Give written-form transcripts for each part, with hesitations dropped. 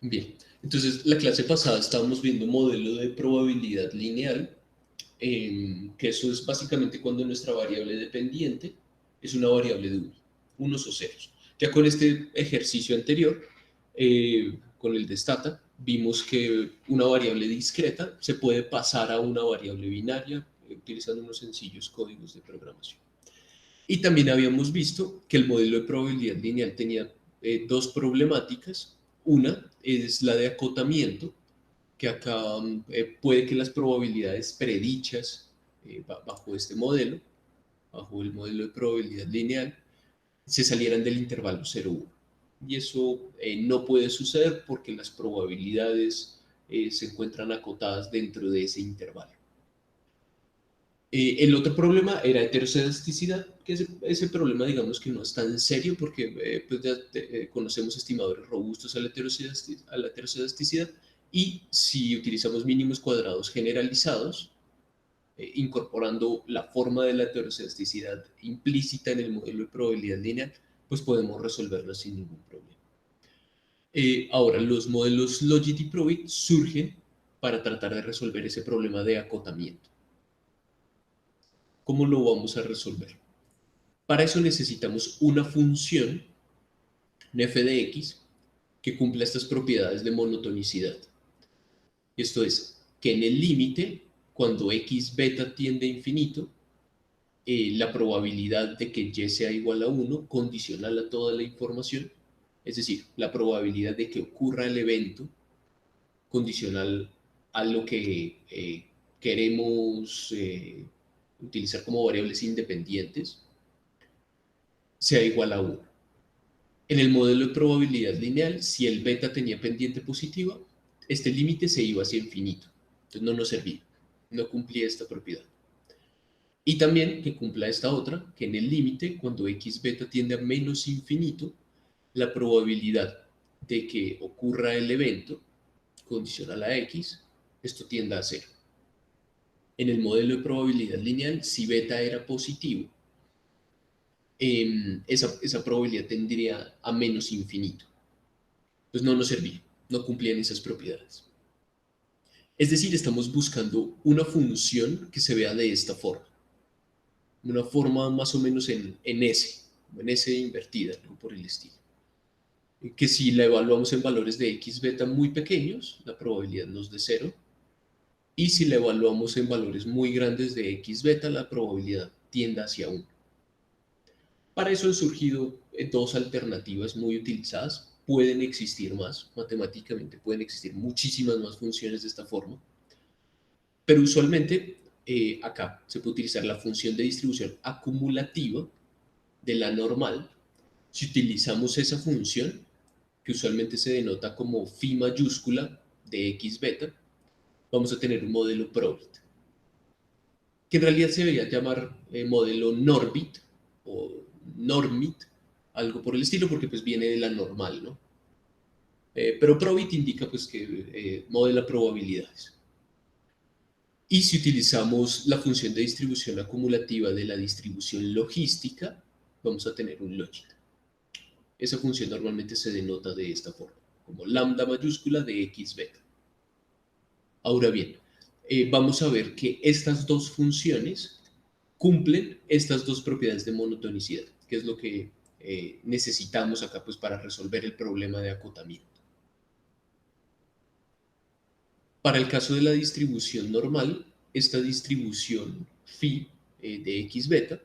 Bien, entonces la clase pasada estábamos viendo un modelo de probabilidad lineal, que eso es básicamente cuando nuestra variable dependiente es una variable de unos o ceros. Ya con este ejercicio anterior, con el de Stata, vimos que una variable discreta se puede pasar a una variable binaria utilizando unos sencillos códigos de programación. Y también habíamos visto que el modelo de probabilidad lineal tenía dos problemáticas. Una es la de acotamiento, que acá puede que las probabilidades predichas bajo este modelo, bajo el modelo de probabilidad lineal, se salieran del intervalo 0,1. Y eso no puede suceder porque las probabilidades se encuentran acotadas dentro de ese intervalo. El otro problema era heteroscedasticidad, que ese problema digamos que no es tan serio porque pues ya conocemos estimadores robustos a la heteroscedasticidad, y si utilizamos mínimos cuadrados generalizados, incorporando la forma de la heteroscedasticidad implícita en el modelo de probabilidad lineal, pues podemos resolverlo sin ningún problema. Ahora, los modelos Logit y Probit surgen para tratar de resolver ese problema de acotamiento. ¿Cómo lo vamos a resolver? Para eso necesitamos una función, un f de x, que cumpla estas propiedades de monotonicidad. Esto es, que en el límite, cuando x beta tiende a infinito, la probabilidad de que y sea igual a 1 condicional a toda la información, es decir, la probabilidad de que ocurra el evento condicional a lo que queremos utilizar como variables independientes, sea igual a 1. En el modelo de probabilidad lineal, si el beta tenía pendiente positiva, este límite se iba hacia infinito. Entonces no nos servía, no cumplía esta propiedad. Y también que cumpla esta otra, que en el límite, cuando x beta tiende a menos infinito, la probabilidad de que ocurra el evento condicional a x, esto tienda a 0. En el modelo de probabilidad lineal, si beta era positivo, esa probabilidad tendría a menos infinito. Pues no nos servía, no cumplían esas propiedades. Es decir, estamos buscando una función que se vea de esta forma. Una forma más o menos en S invertida, ¿no? Por el estilo. Que si la evaluamos en valores de x beta muy pequeños, la probabilidad nos dé 0. Y si la evaluamos en valores muy grandes de x beta, la probabilidad tiende hacia 1. Para eso han surgido dos alternativas muy utilizadas. Pueden existir más, matemáticamente pueden existir muchísimas más funciones de esta forma, pero usualmente acá se puede utilizar la función de distribución acumulativa de la normal. Si utilizamos esa función, que usualmente se denota como phi mayúscula de x beta, vamos a tener un modelo Probit, que en realidad se debería llamar modelo Norbit o Normit, algo por el estilo, porque pues viene de la normal, ¿no? Pero Probit indica pues que modela probabilidades. Y si utilizamos la función de distribución acumulativa de la distribución logística, vamos a tener un logit. Esa función normalmente se denota de esta forma, como lambda mayúscula de x beta. Ahora bien, vamos a ver que estas dos funciones cumplen estas dos propiedades de monotonicidad, que es lo que necesitamos acá pues, para resolver el problema de acotamiento. Para el caso de la distribución normal, esta distribución phi de x beta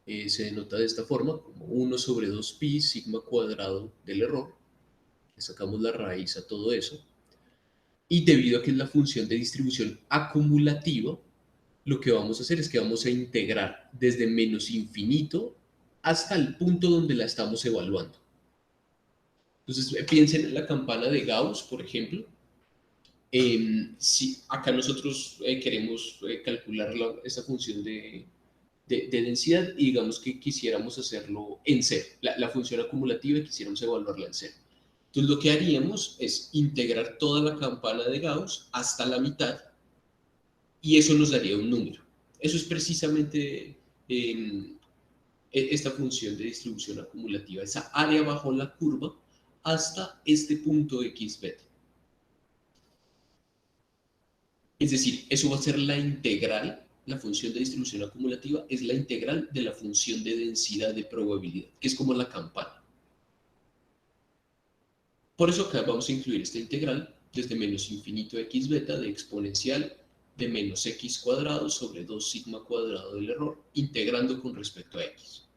se denota de esta forma, como 1 sobre 2 pi sigma cuadrado del error. Le sacamos la raíz a todo eso. Y debido a que es la función de distribución acumulativa, lo que vamos a hacer es que vamos a integrar desde menos infinito hasta el punto donde la estamos evaluando. Entonces, piensen en la campana de Gauss, por ejemplo. Si acá nosotros queremos calcular esta función de densidad y digamos que quisiéramos hacerlo en cero, la función acumulativa y quisiéramos evaluarla en cero. Entonces lo que haríamos es integrar toda la campana de Gauss hasta la mitad y eso nos daría un número. Eso es precisamente esta función de distribución acumulativa, esa área bajo la curva hasta este punto x beta. Es decir, eso va a ser la integral, la función de distribución acumulativa es la integral de la función de densidad de probabilidad, que es como la campana. Por eso acá vamos a incluir esta integral desde menos infinito x beta de exponencial de menos x cuadrado sobre 2 sigma cuadrado del error, integrando con respecto a x.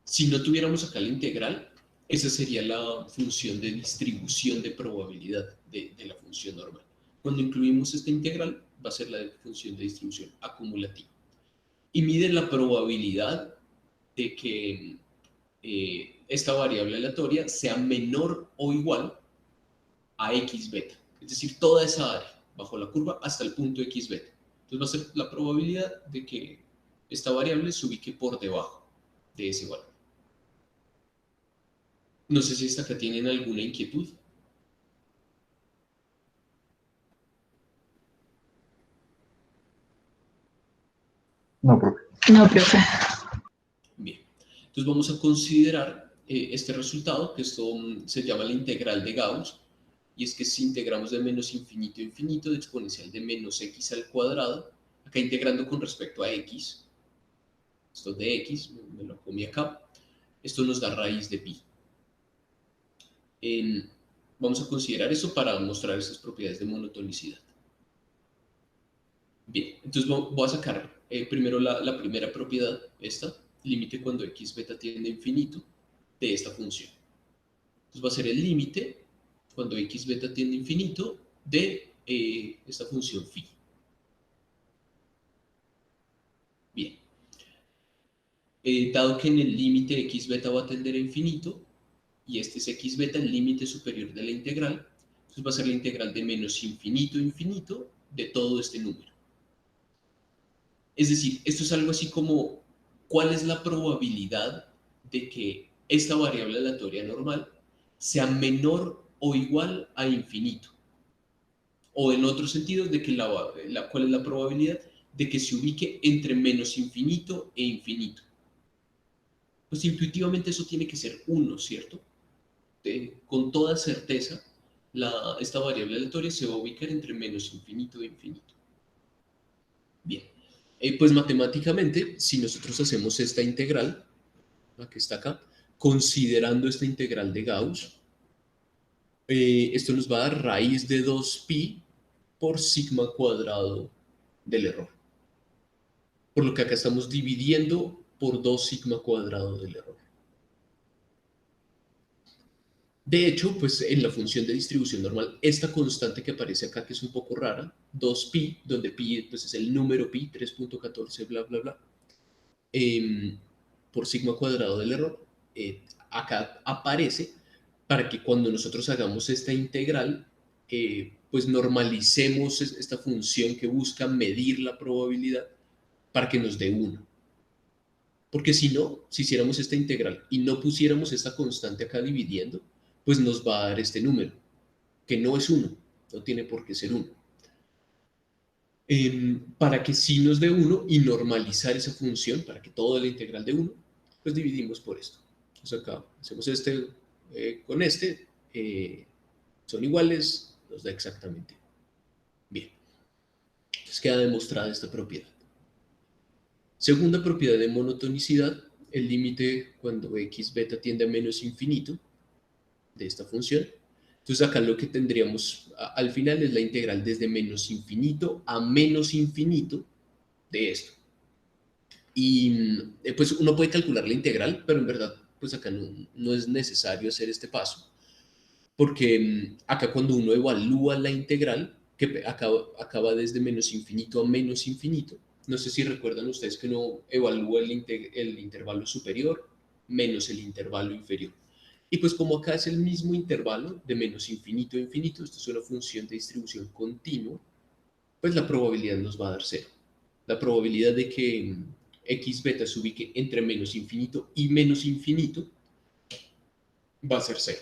Si no tuviéramos acá la integral, esa sería la función de distribución de probabilidad de la función normal. Cuando incluimos esta integral, va a ser la función de distribución acumulativa. Y mide la probabilidad de que esta variable aleatoria sea menor o igual a x beta. Es decir, toda esa área bajo la curva hasta el punto x beta. Entonces va a ser la probabilidad de que esta variable se ubique por debajo de ese valor. No sé si hasta acá tienen alguna inquietud. No, profe. No, profe. Bien, entonces vamos a considerar este resultado, que esto se llama la integral de Gauss, y es que si integramos de menos infinito a infinito de exponencial de menos x al cuadrado, acá integrando con respecto a x, esto de x, me lo comí acá, esto nos da raíz de pi. Vamos a considerar eso para mostrar esas propiedades de monotonicidad. Bien, entonces voy a sacar primero la primera propiedad, esta, límite cuando x beta tiende a infinito, de esta función. Entonces va a ser el límite cuando x beta tiende a infinito de esta función phi. Bien, dado que en el límite x beta va a tender a infinito, y este es x beta, el límite superior de la integral, entonces va a ser la integral de menos infinito a infinito de todo este número. Es decir, esto es algo así como, ¿cuál es la probabilidad de que esta variable aleatoria normal sea menor o igual a infinito? O en otro sentido, de que ¿cuál es la probabilidad de que se ubique entre menos infinito e infinito? Pues intuitivamente eso tiene que ser 1, ¿cierto? Con toda certeza, esta variable aleatoria se va a ubicar entre menos infinito e infinito. Bien, pues matemáticamente, si nosotros hacemos esta integral, la que está acá, considerando esta integral de Gauss, esto nos va a dar raíz de 2pi por sigma cuadrado del error. Por lo que acá estamos dividiendo por 2 sigma cuadrado del error. De hecho, pues en la función de distribución normal, esta constante que aparece acá, que es un poco rara, 2pi, donde pi pues, es el número pi, 3.14, bla, bla, bla, por sigma cuadrado del error, acá aparece para que cuando nosotros hagamos esta integral, pues normalicemos esta función que busca medir la probabilidad para que nos dé 1. Porque si no, si hiciéramos esta integral y no pusiéramos esta constante acá dividiendo, pues nos va a dar este número, que no es 1, no tiene por qué ser 1. Para que sí nos dé 1 y normalizar esa función, para que toda la integral de 1, pues dividimos por esto. Entonces acá hacemos este con este, son iguales, nos da exactamente. Bien, entonces queda demostrada esta propiedad. Segunda propiedad de monotonicidad, el límite cuando x beta tiende a menos infinito de esta función. Entonces acá lo que tendríamos al final es la integral desde menos infinito a menos infinito de esto. Y pues uno puede calcular la integral, pero en verdad pues acá no es necesario hacer este paso, porque acá cuando uno evalúa la integral, que acaba desde menos infinito a menos infinito, no sé si recuerdan ustedes que uno evalúa el intervalo superior menos el intervalo inferior. Y pues como acá es el mismo intervalo de menos infinito a infinito, esto es una función de distribución continua, pues la probabilidad nos va a dar 0. La probabilidad de que x beta se ubique entre menos infinito y menos infinito va a ser 0,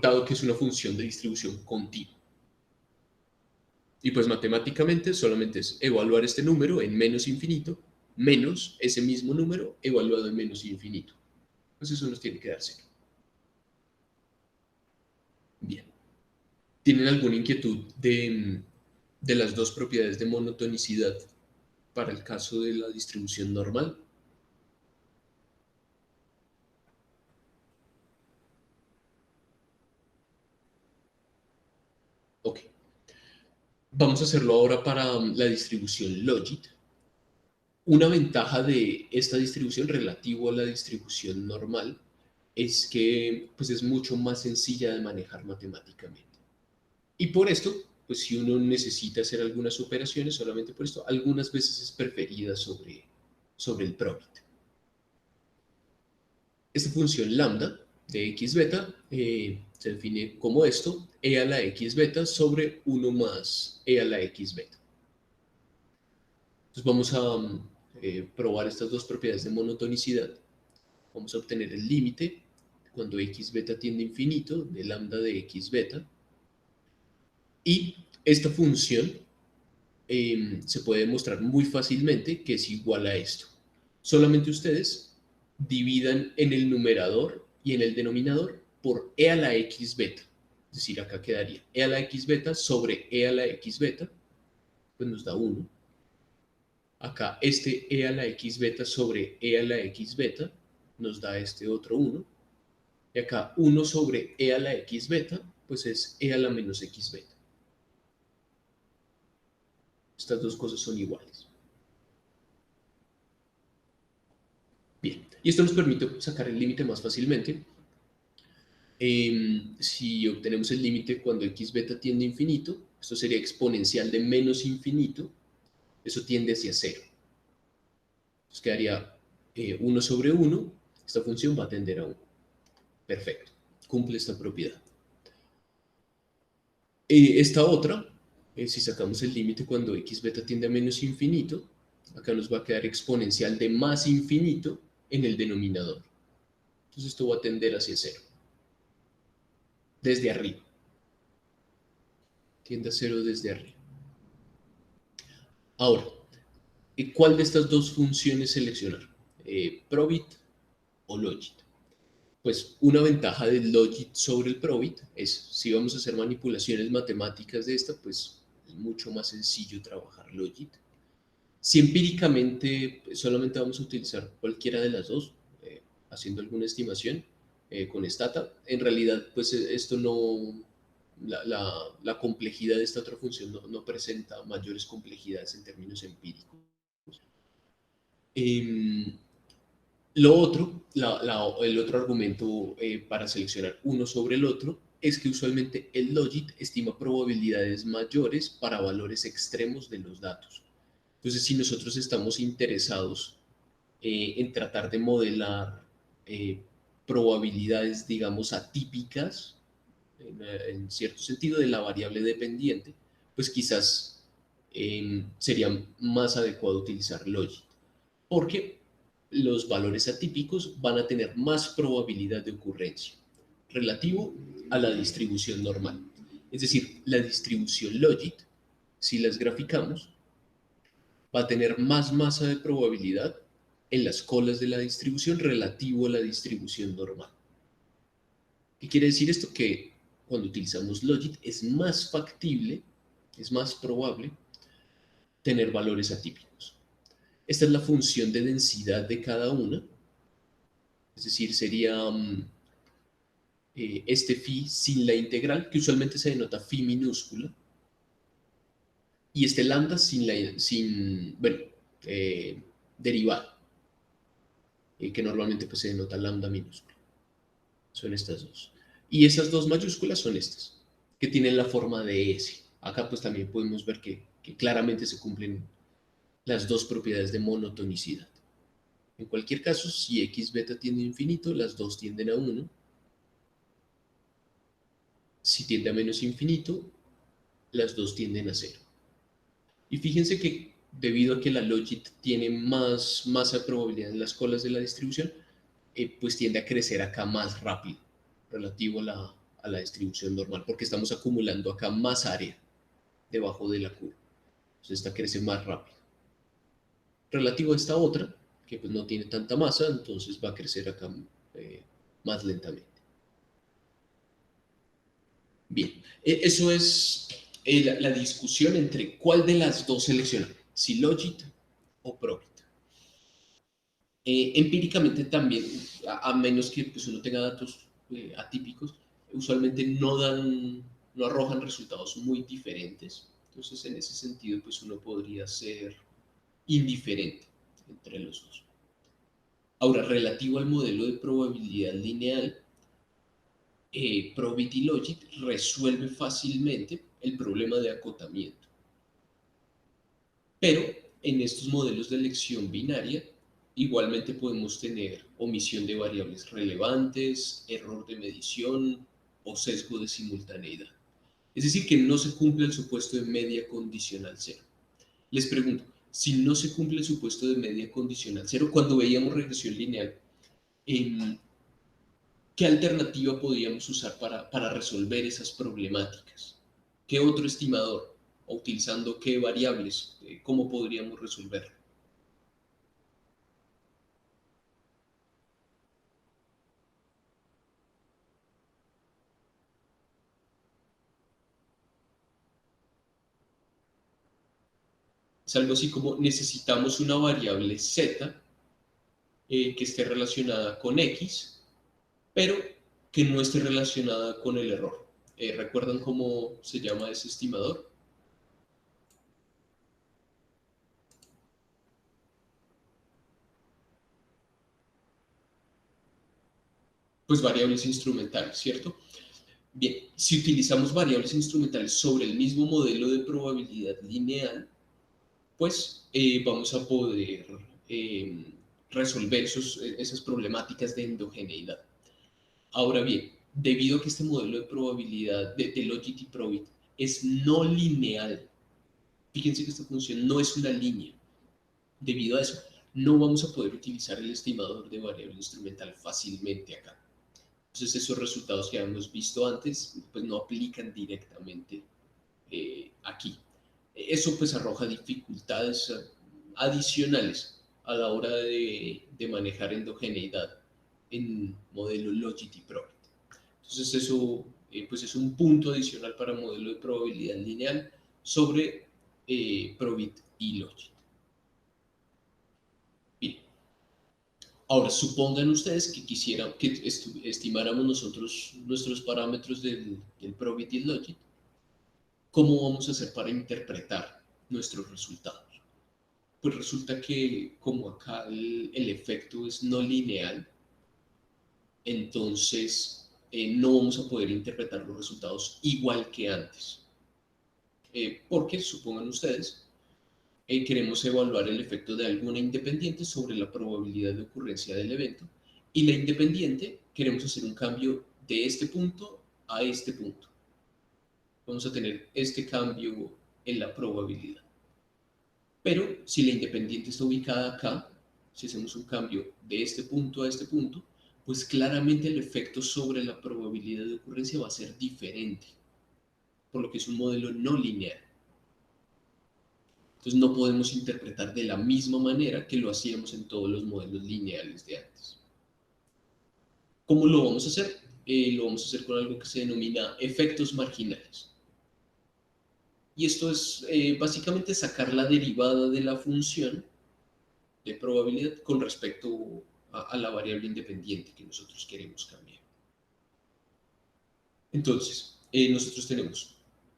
dado que es una función de distribución continua. Y pues matemáticamente solamente es evaluar este número en menos infinito menos ese mismo número evaluado en menos infinito. Pues eso nos tiene que dar 0. ¿Tienen alguna inquietud de las dos propiedades de monotonicidad para el caso de la distribución normal? Ok. Vamos a hacerlo ahora para la distribución logit. Una ventaja de esta distribución relativo a la distribución normal es que pues, es mucho más sencilla de manejar matemáticamente. Y por esto, pues si uno necesita hacer algunas operaciones, solamente por esto, algunas veces es preferida sobre el probit. Esta función lambda de x beta se define como esto, e a la x beta sobre 1 más e a la x beta. Entonces vamos a probar estas dos propiedades de monotonicidad. Vamos a obtener el límite cuando x beta tiende a infinito de lambda de x beta. Y esta función se puede demostrar muy fácilmente que es igual a esto. Solamente ustedes dividan en el numerador y en el denominador por e a la x beta. Es decir, acá quedaría e a la x beta sobre e a la x beta, pues nos da 1. Acá este e a la x beta sobre e a la x beta nos da este otro 1. Y acá 1 sobre e a la x beta, pues es e a la menos x beta. Estas dos cosas son iguales. Bien, y esto nos permite sacar el límite más fácilmente. Si obtenemos el límite cuando x beta tiende a infinito, esto sería exponencial de menos infinito, eso tiende hacia 0. Entonces quedaría 1 sobre 1, esta función va a tender a 1. Perfecto, cumple esta propiedad. Esta otra, si sacamos el límite cuando x beta tiende a menos infinito, acá nos va a quedar exponencial de más infinito en el denominador. Entonces esto va a tender hacia 0. Desde arriba. Tiende a 0 desde arriba. Ahora, ¿cuál de estas dos funciones seleccionar? ¿Probit o logit? Pues una ventaja del logit sobre el probit es, si vamos a hacer manipulaciones matemáticas de esta, pues es mucho más sencillo trabajar logit. Si empíricamente solamente vamos a utilizar cualquiera de las dos, haciendo alguna estimación con stata, en realidad pues esto no, la complejidad de esta otra función no presenta mayores complejidades en términos empíricos. Em, lo otro, el otro argumento para seleccionar uno sobre el otro es que usualmente el logit estima probabilidades mayores para valores extremos de los datos. Entonces, si nosotros estamos interesados en tratar de modelar eh, probabilidades, digamos, atípicas, en cierto sentido, de la variable dependiente, pues quizás sería más adecuado utilizar logit, porque los valores atípicos van a tener más probabilidad de ocurrencia relativo a la distribución normal. Es decir, la distribución logit, si las graficamos, va a tener más masa de probabilidad en las colas de la distribución relativo a la distribución normal. ¿Qué quiere decir esto? Que cuando utilizamos logit es más factible, es más probable tener valores atípicos. Esta es la función de densidad de cada una, es decir, sería este phi sin la integral, que usualmente se denota phi minúscula, y este lambda bueno, derivada, que normalmente pues, se denota lambda minúscula. Son estas dos. Y esas dos mayúsculas son estas, que tienen la forma de S. Acá pues también podemos ver que claramente se cumplen las dos propiedades de monotonicidad. En cualquier caso, si x beta tiende a infinito, las dos tienden a 1. Si tiende a menos infinito, las dos tienden a 0. Y fíjense que debido a que la logit tiene más masa de probabilidad en las colas de la distribución, pues tiende a crecer acá más rápido relativo a la distribución normal, porque estamos acumulando acá más área debajo de la curva. Entonces esta crece más rápido. Relativo a esta otra, que pues no tiene tanta masa, entonces va a crecer acá más lentamente. Bien, eso es la discusión entre cuál de las dos seleccionar, si Logit o Probit. Empíricamente también, a menos que pues, uno tenga datos atípicos, usualmente no arrojan resultados muy diferentes. Entonces, en ese sentido, pues uno podría ser indiferente entre los dos. Ahora, relativo al modelo de probabilidad lineal, Probit y Logit resuelve fácilmente el problema de acotamiento. Pero en estos modelos de elección binaria, igualmente podemos tener omisión de variables relevantes, error de medición o sesgo de simultaneidad. Es decir, que no se cumple el supuesto de media condicional cero. Les pregunto, si no se cumple el supuesto de media condicional cero, cuando veíamos regresión lineal, ¿qué alternativa podríamos usar para resolver esas problemáticas? ¿Qué otro estimador? ¿O utilizando qué variables? ¿Cómo podríamos resolverlo? Es algo así como necesitamos una variable z que esté relacionada con x, pero que no esté relacionada con el error. ¿Recuerdan cómo se llama ese estimador? Pues variables instrumentales, ¿cierto? Bien, si utilizamos variables instrumentales sobre el mismo modelo de probabilidad lineal, pues vamos a poder eh, resolver esas problemáticas de endogeneidad. Ahora bien, debido a que este modelo de probabilidad de Logit y Probit es no lineal, fíjense que esta función no es una línea. Debido a eso, no vamos a poder utilizar el estimador de variable instrumental fácilmente acá. Entonces, esos resultados que habíamos visto antes, pues no aplican directamente aquí. Eso pues arroja dificultades adicionales a la hora de manejar endogeneidad en modelo Logit y Probit. Entonces eso pues es un punto adicional para modelo de probabilidad lineal sobre Probit y Logit. Bien, ahora supongan ustedes que quisieran que estimáramos nosotros nuestros parámetros del Probit y el Logit. ¿Cómo vamos a hacer para interpretar nuestros resultados? Pues resulta que como acá el efecto es no lineal, entonces no vamos a poder interpretar los resultados igual que antes. Porque, supongan ustedes, queremos evaluar el efecto de alguna independiente sobre la probabilidad de ocurrencia del evento y la independiente queremos hacer un cambio de este punto a este punto. Vamos a tener este cambio en la probabilidad. Pero si la independiente está ubicada acá, si hacemos un cambio de este punto a este punto, pues claramente el efecto sobre la probabilidad de ocurrencia va a ser diferente, por lo que es un modelo no lineal. Entonces no podemos interpretar de la misma manera que lo hacíamos en todos los modelos lineales de antes. ¿Cómo lo vamos a hacer? Lo vamos a hacer con algo que se denomina efectos marginales. Y esto es básicamente sacar la derivada de la función de probabilidad con respecto a la variable independiente que nosotros queremos cambiar. Entonces, nosotros tenemos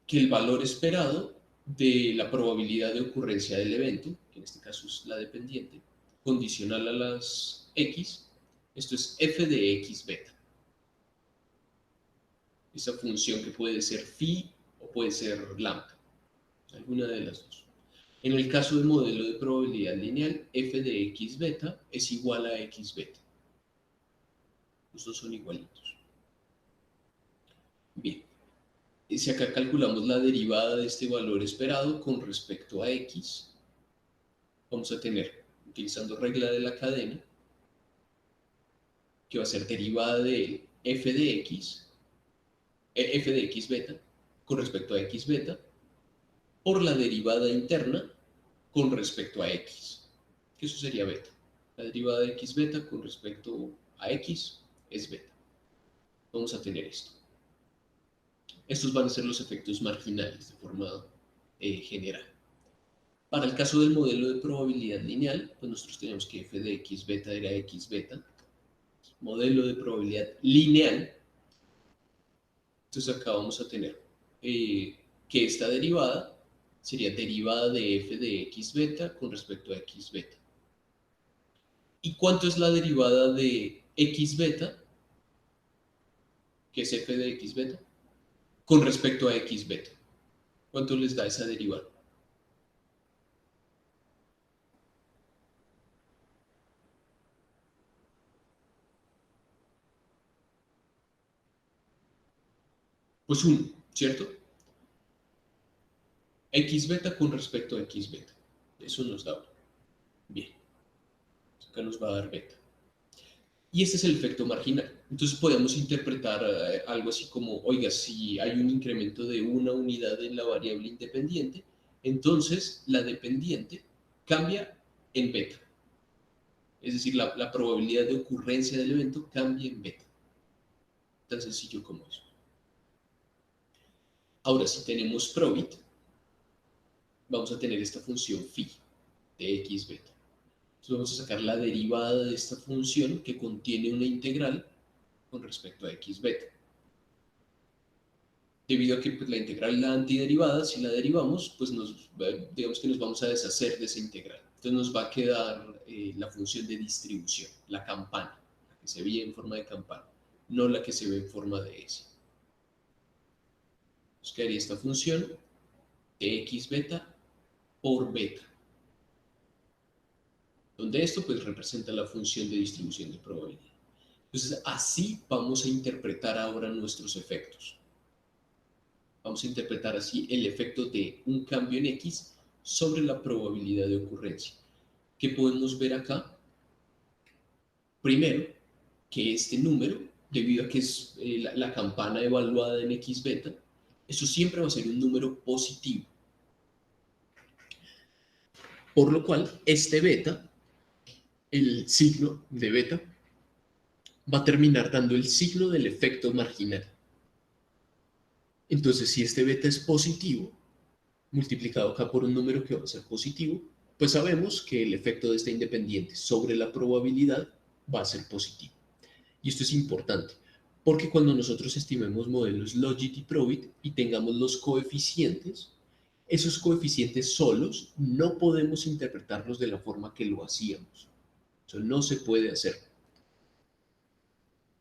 que el valor esperado de la probabilidad de ocurrencia del evento, que en este caso es la dependiente, condicional a las x, esto es f de x beta. Esa función que puede ser phi o puede ser lambda, alguna de las dos. En el caso del modelo de probabilidad lineal, f de x beta es igual a x beta. Los dos son igualitos. Bien, si acá calculamos la derivada de este valor esperado con respecto a x, vamos a tener, utilizando regla de la cadena, que va a ser derivada de f de x beta con respecto a x beta, por la derivada interna con respecto a x, que eso sería beta. La derivada de x beta con respecto a x es beta. Vamos a tener esto. Estos van a ser los efectos marginales de forma general. Para el caso del modelo de probabilidad lineal, pues nosotros tenemos que f de x beta era x beta, modelo de probabilidad lineal. Entonces acá vamos a tener que esta derivada sería derivada de f de x beta con respecto a x beta. ¿Y cuánto es la derivada de x beta, que es f de x beta, con respecto a x beta? ¿Cuánto les da esa derivada? Pues 1, ¿cierto? X beta con respecto a x beta. Eso nos da 1. Bien, acá nos va a dar beta. Y este es el efecto marginal. Entonces podemos interpretar algo así como, oiga, si hay un incremento de una unidad en la variable independiente, entonces la dependiente cambia en beta. Es decir, la probabilidad de ocurrencia del evento cambia en beta. Tan sencillo como eso. Ahora, si tenemos probit, vamos a tener esta función phi de x beta. Entonces vamos a sacar la derivada de esta función que contiene una integral con respecto a x beta. Debido a que pues, la integral y la antiderivada, si la derivamos, pues digamos que nos vamos a deshacer de esa integral. Entonces nos va a quedar la función de distribución, la campana, la que se ve en forma de campana, no la que se ve en forma de S. Nos quedaría esta función de x beta por beta, donde esto pues representa la función de distribución de probabilidad. Entonces así vamos a interpretar ahora nuestros efectos. Vamos a interpretar así el efecto de un cambio en X sobre la probabilidad de ocurrencia. ¿Qué podemos ver acá? Primero, que este número, debido a que es la campana evaluada en X beta, eso siempre va a ser un número positivo. Por lo cual, este beta, el signo de beta, va a terminar dando el signo del efecto marginal. Entonces, si este beta es positivo, multiplicado acá por un número que va a ser positivo, pues sabemos que el efecto de esta independiente sobre la probabilidad va a ser positivo. Y esto es importante, porque cuando nosotros estimemos modelos Logit y Probit y tengamos los coeficientes, esos coeficientes solos no podemos interpretarlos de la forma que lo hacíamos. Eso no se puede hacer,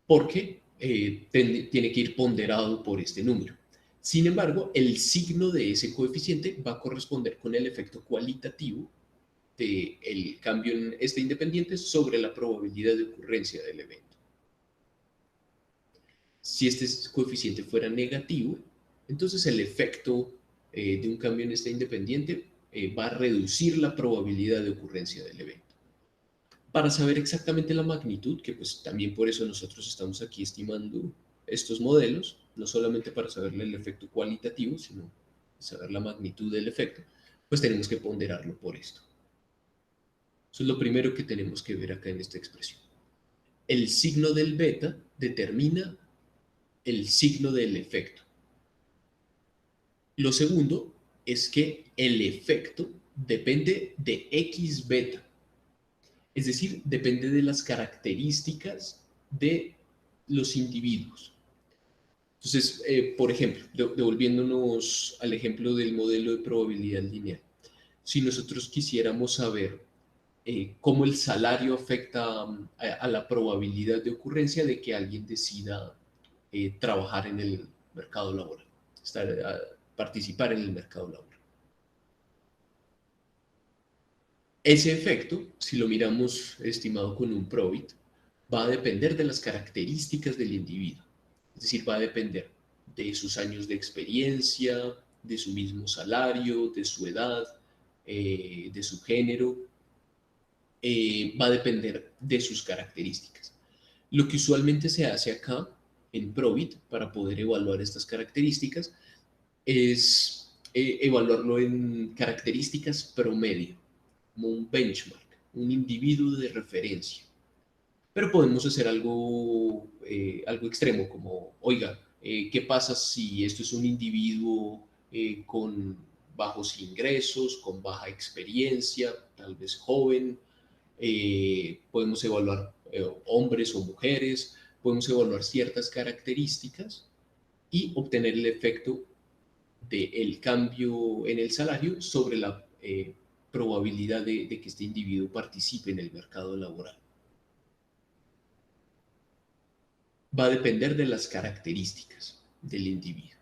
porque tiene que ir ponderado por este número. Sin embargo, el signo de ese coeficiente va a corresponder con el efecto cualitativo del cambio en este independiente sobre la probabilidad de ocurrencia del evento. Si este coeficiente fuera negativo, entonces el efecto de un cambio en este independiente va a reducir la probabilidad de ocurrencia del evento. Para saber exactamente la magnitud, que pues también por eso nosotros estamos aquí estimando estos modelos, no solamente para saber el efecto cualitativo, sino saber la magnitud del efecto, pues tenemos que ponderarlo por esto. Eso es lo primero que tenemos que ver acá en esta expresión. El signo del beta determina el signo del efecto. Lo segundo es que el efecto depende de x beta, es decir, depende de las características de los individuos. Entonces, por ejemplo, devolviéndonos al ejemplo del modelo de probabilidad lineal, si nosotros quisiéramos saber cómo el salario afecta a la probabilidad de ocurrencia de que alguien decida trabajar en el mercado laboral, participar en el mercado laboral. Ese efecto, si lo miramos estimado con un probit, va a depender de las características del individuo. Es decir, va a depender de sus años de experiencia, de su mismo salario, de su edad, de su género. Va a depender de sus características. Lo que usualmente se hace acá en Probit para poder evaluar estas características es evaluarlo en características promedio, como un benchmark, un individuo de referencia. Pero podemos hacer algo extremo, como, oiga, ¿Qué pasa si esto es un individuo con bajos ingresos, con baja experiencia, tal vez joven? Podemos evaluar hombres o mujeres, podemos evaluar ciertas características y obtener el efecto del cambio en el salario sobre la probabilidad de que este individuo participe en el mercado laboral. Va a depender de las características del individuo.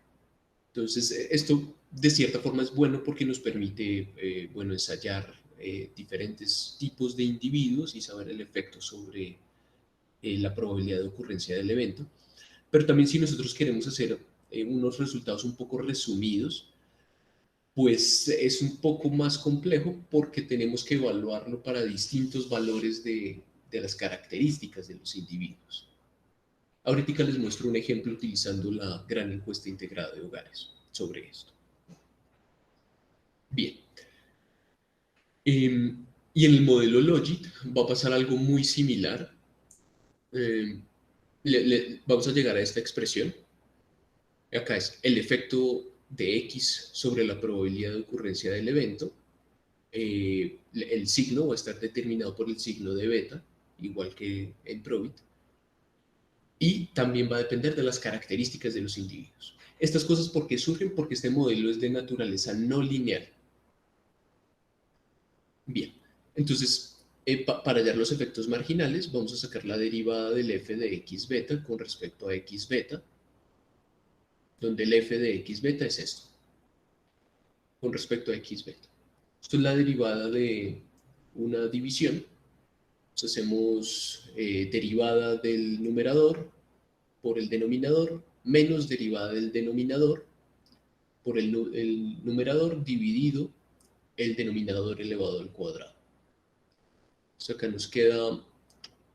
Entonces, esto de cierta forma es bueno porque nos permite, bueno, ensayar diferentes tipos de individuos y saber el efecto sobre la probabilidad de ocurrencia del evento. Pero también si nosotros queremos hacer unos resultados un poco resumidos, pues es un poco más complejo porque tenemos que evaluarlo para distintos valores de las características de los individuos. Ahorita les muestro un ejemplo utilizando la gran encuesta integrada de hogares sobre esto. Bien. Y en el modelo Logit va a pasar algo muy similar. Eh, vamos a llegar a esta expresión. Acá es el efecto de X sobre la probabilidad de ocurrencia del evento. El signo va a estar determinado por el signo de beta, igual que en Probit. Y también va a depender de las características de los individuos. Estas cosas, ¿por qué surgen? Porque este modelo es de naturaleza no lineal. Bien, entonces, para hallar los efectos marginales, vamos a sacar la derivada del f de x beta con respecto a x beta, donde el f de x beta es esto, con respecto a x beta. Esto es la derivada de una división. Entonces hacemos derivada del numerador por el denominador, menos derivada del denominador por el numerador dividido el denominador elevado al cuadrado. Entonces acá nos queda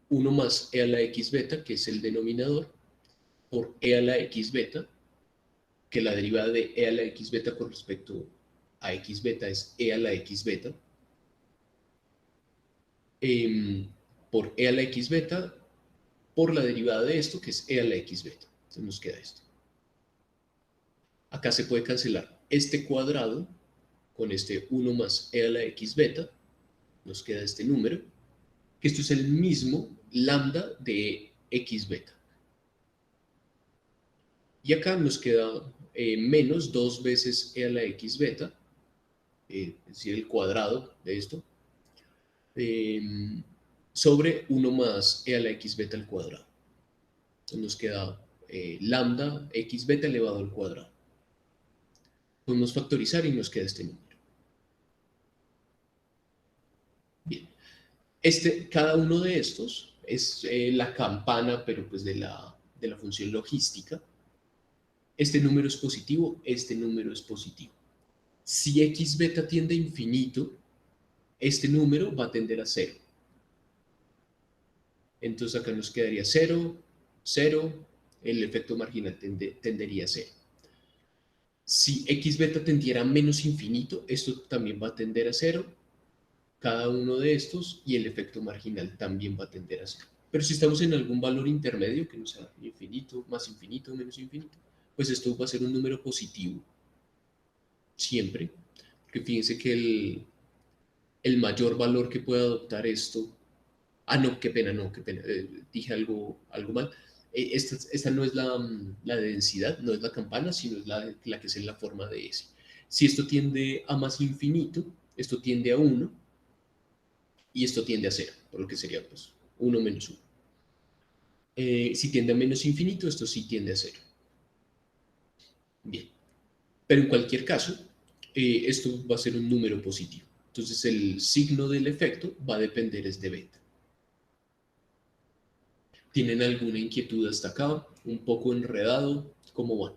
1 más e a la x beta, que es el denominador, por e a la x beta, que la derivada de e a la x beta con respecto a x beta es e a la x beta, por e a la x beta, por la derivada de esto, que es e a la x beta. Entonces nos queda esto. Acá se puede cancelar este cuadrado con este 1 más e a la x beta, nos queda este número, que esto es el mismo lambda de x beta. Y acá nos queda menos 2 veces e a la x beta, es decir, el cuadrado de esto, eh, sobre 1 más e a la x beta al cuadrado. Entonces nos queda lambda x beta elevado al cuadrado. Podemos factorizar y nos queda este número. Bien. Cada uno de estos es la campana, pero pues de la función logística. Este número es positivo, este número es positivo. Si x beta tiende a infinito, este número va a tender a 0. Entonces acá nos quedaría 0, 0, el efecto marginal tendería a 0. Si x beta tendiera a menos infinito, esto también va a tender a 0, cada uno de estos, y el efecto marginal también va a tender a 0. Pero si estamos en algún valor intermedio, que no sea infinito, más infinito, menos infinito, pues esto va a ser un número positivo, siempre. Porque fíjense que el mayor valor que puede adoptar esto. No, qué pena, no, qué pena. Dije algo mal. Esta no es la de densidad, no es la campana, sino es la que es en la forma de S. Si esto tiende a más infinito, esto tiende a 1 y esto tiende a 0, por lo que sería pues 1 menos 1. Si tiende a menos infinito, esto sí tiende a 0. Bien. Pero en cualquier caso, esto va a ser un número positivo. Entonces el signo del efecto va a depender es de beta. ¿Tienen alguna inquietud hasta acá? ¿Un poco enredado? ¿Cómo van?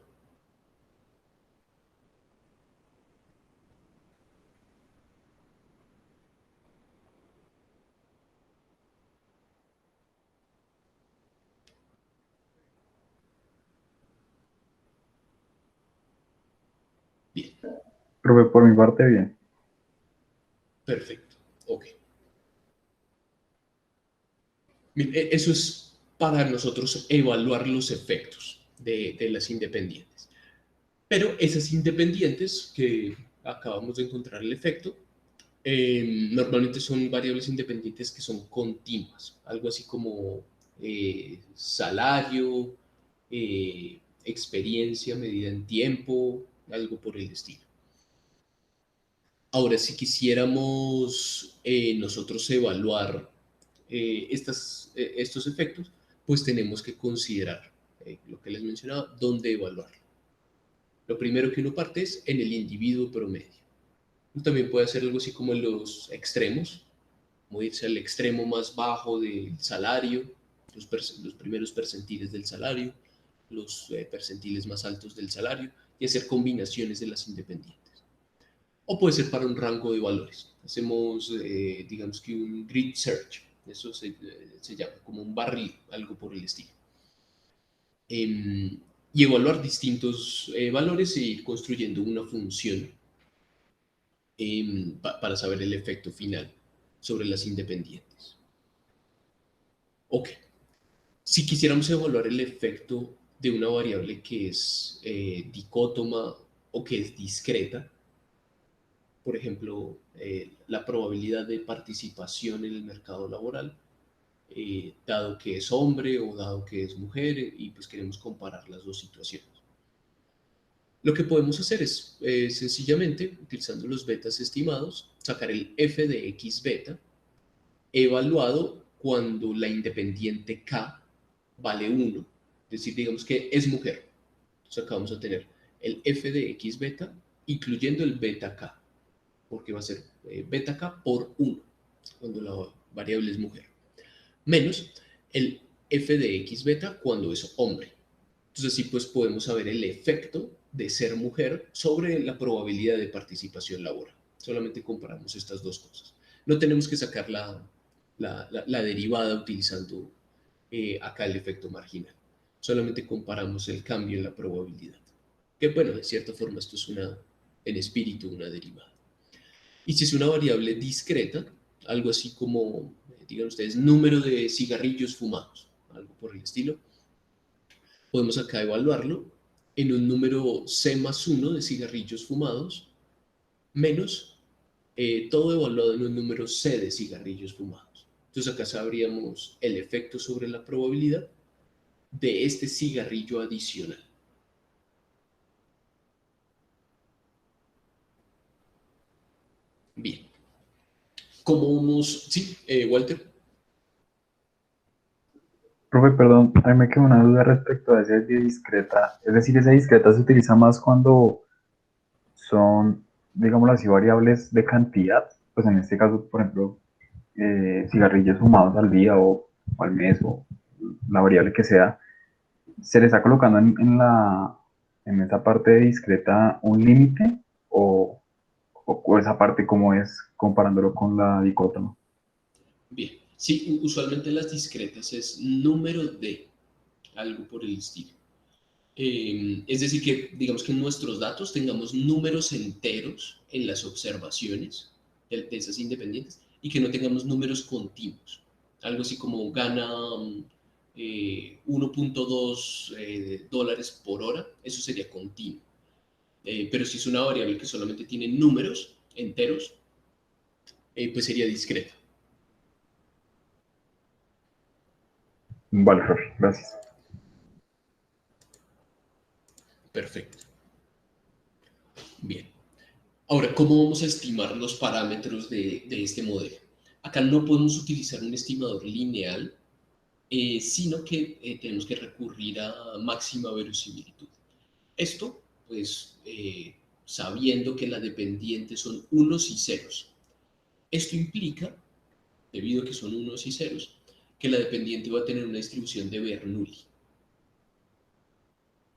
Bien, Profe, por mi parte, bien. perfecto. Ok. Bien, eso es para nosotros evaluar los efectos. de las independientes. Pero esas independientes que acabamos de encontrar el efecto, normalmente son variables independientes que son continuas, algo así como salario, experiencia medida en tiempo, algo por el estilo. Ahora, si quisiéramos nosotros evaluar estos efectos, pues tenemos que considerar lo que les mencionaba, dónde evaluarlo. Lo primero que uno parte es en el individuo promedio. Uno también puede hacer algo así como en los extremos, como irse al extremo más bajo del salario, los primeros percentiles del salario, los percentiles más altos del salario, y hacer combinaciones de las independientes. O puede ser para un rango de valores. Hacemos, digamos que un grid search, eso se llama como un barril, algo por el estilo. Y evaluar distintos valores e ir construyendo una función para saber el efecto final sobre las independientes. Ok, si quisiéramos evaluar el efecto de una variable que es dicótoma o que es discreta, por ejemplo, la probabilidad de participación en el mercado laboral, dado que es hombre o dado que es mujer, y pues queremos comparar las dos situaciones. Lo que podemos hacer es sencillamente, utilizando los betas estimados, sacar el f de x beta evaluado cuando la independiente k vale 1. Es decir, digamos que es mujer. Entonces acá vamos a tener el f de x beta, incluyendo el beta k, porque va a ser beta k por 1, cuando la variable es mujer, menos el f de x beta cuando es hombre. Entonces así pues podemos saber el efecto de ser mujer sobre la probabilidad de participación laboral. Solamente comparamos estas dos cosas. No tenemos que sacar la derivada utilizando acá el efecto marginal. Solamente comparamos el cambio en la probabilidad. Que bueno, de cierta forma esto es en espíritu una derivada. Y si es una variable discreta, algo así como, digan ustedes, número de cigarrillos fumados, algo por el estilo, podemos acá evaluarlo en un número C más 1 de cigarrillos fumados menos todo evaluado en un número C de cigarrillos fumados. Entonces acá sabríamos el efecto sobre la probabilidad de este cigarrillo adicional. Bien. ¿Cómo vamos? Sí, Walter. Profe, perdón, a mí me quedó una duda respecto a ese de discreta. Es decir, esa discreta se utiliza más cuando son, digámoslo así, variables de cantidad. Pues en este caso, por ejemplo, cigarrillos fumados al día o al mes o la variable que sea. ¿Se le está colocando en esa parte de discreta un límite o esa parte como es comparándolo con la dicótoma? Bien. Sí, usualmente las discretas es número de algo por el estilo. Es decir, que digamos que en nuestros datos tengamos números enteros en las observaciones de esas independientes y que no tengamos números continuos. Algo así como gana 1.2 dólares por hora, eso sería continuo. Pero si es una variable que solamente tiene números enteros, pues sería discreta. Vale, profe, gracias. Perfecto. Bien. Ahora, ¿cómo vamos a estimar los parámetros de este modelo? Acá no podemos utilizar un estimador lineal, sino que tenemos que recurrir a máxima verosimilitud. Esto, pues, sabiendo que la dependiente son unos y ceros. Esto implica, debido a que son unos y ceros, que la dependiente va a tener una distribución de Bernoulli.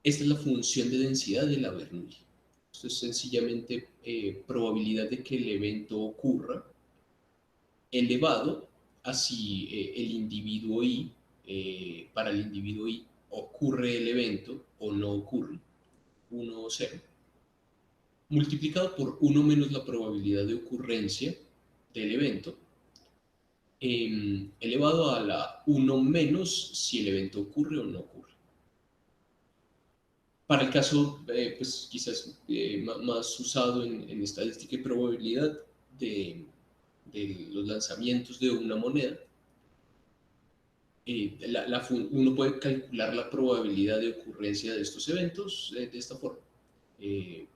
Esta es la función de densidad de la Bernoulli. Esto es sencillamente probabilidad de que el evento ocurra elevado a si el individuo I, para el individuo I, ocurre el evento o no ocurre, 1 o 0, multiplicado por 1 menos la probabilidad de ocurrencia del evento, elevado a la 1 menos si el evento ocurre o no ocurre. Para el caso, pues quizás más usado en estadística y probabilidad de los lanzamientos de una moneda, uno puede calcular la probabilidad de ocurrencia de estos eventos de esta forma. Eh,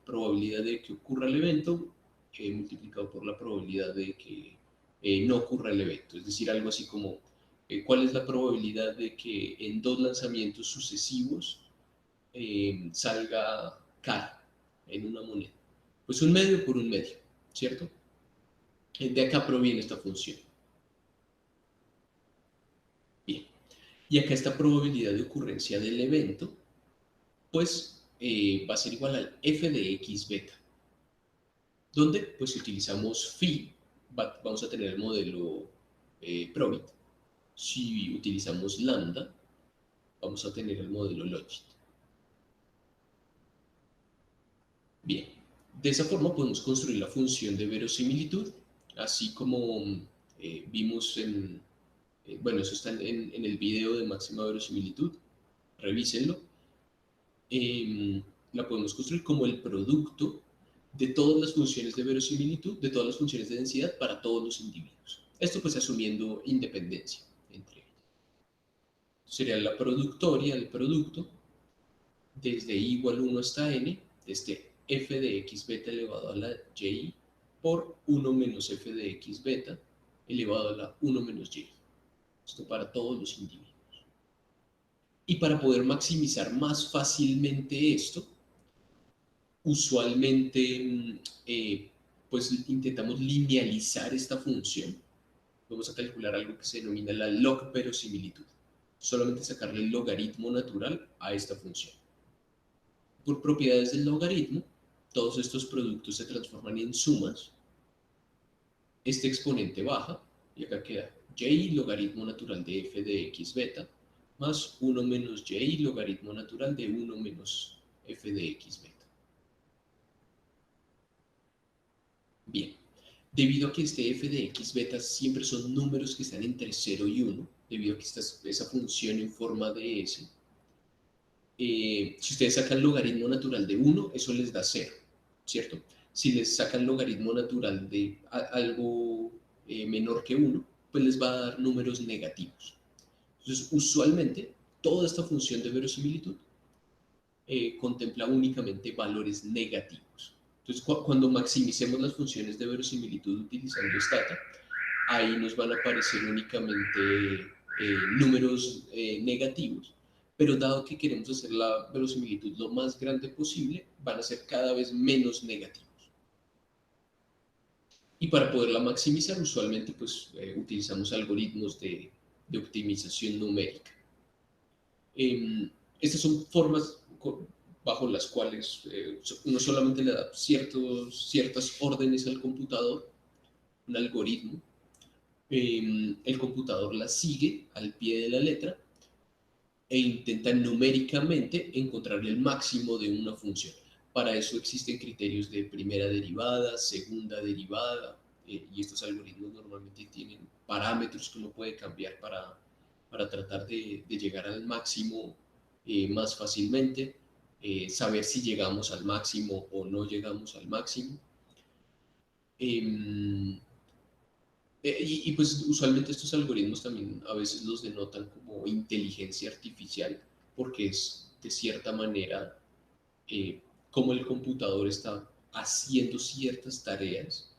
Probabilidad de que ocurra el evento multiplicado por la probabilidad de que no ocurra el evento. Es decir, algo así como, ¿cuál es la probabilidad de que en dos lanzamientos sucesivos salga cara en una moneda? Pues un medio por un medio, ¿cierto? De acá proviene esta función. Bien. Y acá esta probabilidad de ocurrencia del evento, pues va a ser igual al f de x beta, donde pues si utilizamos phi, vamos a tener el modelo Probit. Si utilizamos lambda, vamos a tener el modelo Logit. Bien, de esa forma podemos construir la función de verosimilitud, así como vimos bueno, eso está en el video de máxima verosimilitud, revísenlo. La podemos construir como el producto de todas las funciones de verosimilitud, de todas las funciones de densidad para todos los individuos. Esto pues asumiendo independencia entre ellas. Sería la productoria del producto desde i igual 1 hasta n, desde f de x beta elevado a la y por 1 menos f de x beta elevado a la 1 menos y. Esto para todos los individuos. Y para poder maximizar más fácilmente esto, usualmente pues intentamos linealizar esta función. Vamos a calcular algo que se denomina la log verosimilitud. Solamente sacarle el logaritmo natural a esta función. Por propiedades del logaritmo, todos estos productos se transforman en sumas. Este exponente baja, y acá queda y logaritmo natural de f de x beta, más 1 menos y logaritmo natural de 1 menos f de x beta. Bien, debido a que este f de x beta siempre son números que están entre 0 y 1, debido a que esa función en forma de s, si ustedes sacan logaritmo natural de 1, eso les da 0, ¿cierto? Si les sacan logaritmo natural de algo menor que 1, pues les va a dar números negativos. Entonces, usualmente, toda esta función de verosimilitud contempla únicamente valores negativos. Entonces, cuando maximicemos las funciones de verosimilitud utilizando stata, ahí nos van a aparecer únicamente números negativos, pero dado que queremos hacer la verosimilitud lo más grande posible, van a ser cada vez menos negativos. Y para poderla maximizar, usualmente pues, utilizamos algoritmos de optimización numérica. Estas son formas bajo las cuales uno solamente le da ciertas órdenes al computador, un algoritmo. El computador la sigue al pie de la letra e intenta numéricamente encontrar el máximo de una función. Para eso existen criterios de primera derivada, segunda derivada, y estos algoritmos normalmente tienen parámetros que uno puede cambiar para tratar de llegar al máximo más fácilmente, saber si llegamos al máximo o no llegamos al máximo. Pues usualmente estos algoritmos también a veces los denotan como inteligencia artificial, porque es de cierta manera como el computador está haciendo ciertas tareas.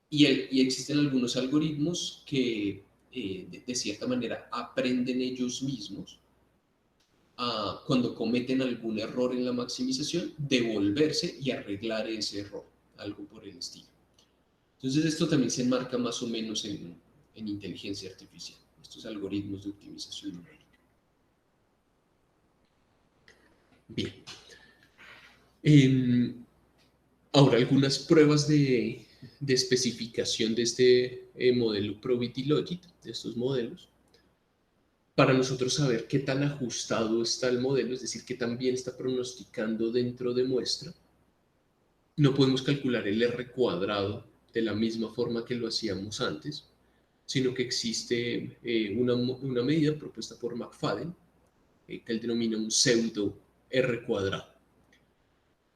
Y existen algunos algoritmos que de cierta manera aprenden ellos mismos a, cuando cometen algún error en la maximización, devolverse y arreglar ese error, algo por el estilo. Entonces esto también se enmarca más o menos en inteligencia artificial, estos algoritmos de optimización numérica. Bien. Ahora, algunas pruebas de especificación de este modelo Probit y Logit, de estos modelos, para nosotros saber qué tan ajustado está el modelo, es decir, qué tan bien está pronosticando dentro de muestra, no podemos calcular el R cuadrado de la misma forma que lo hacíamos antes, sino que existe una medida propuesta por McFadden, que él denomina un pseudo R cuadrado.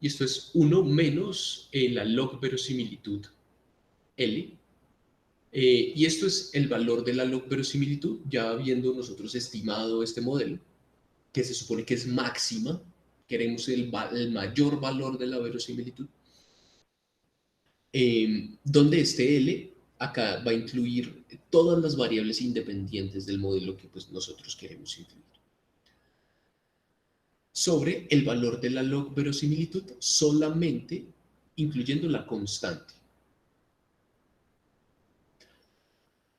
Y esto es 1 menos la log verosimilitud L. Y esto es el valor de la log verosimilitud, ya habiendo nosotros estimado este modelo, que se supone que es máxima, queremos el mayor valor de la verosimilitud, donde este L acá va a incluir todas las variables independientes del modelo que pues, nosotros queremos incluir, sobre el valor de la log verosimilitud solamente incluyendo la constante.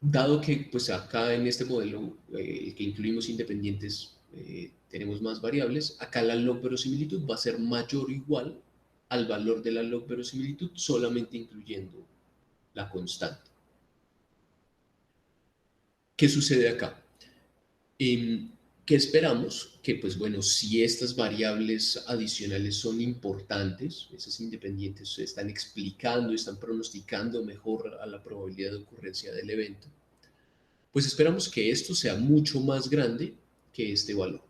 Dado que pues acá en este modelo que incluimos independientes tenemos más variables, acá la log verosimilitud va a ser mayor o igual al valor de la log verosimilitud solamente incluyendo la constante. ¿Qué sucede acá? ¿Qué esperamos? Que pues bueno, si estas variables adicionales son importantes, esas independientes están explicando, están pronosticando mejor a la probabilidad de ocurrencia del evento, pues esperamos que esto sea mucho más grande que este valor.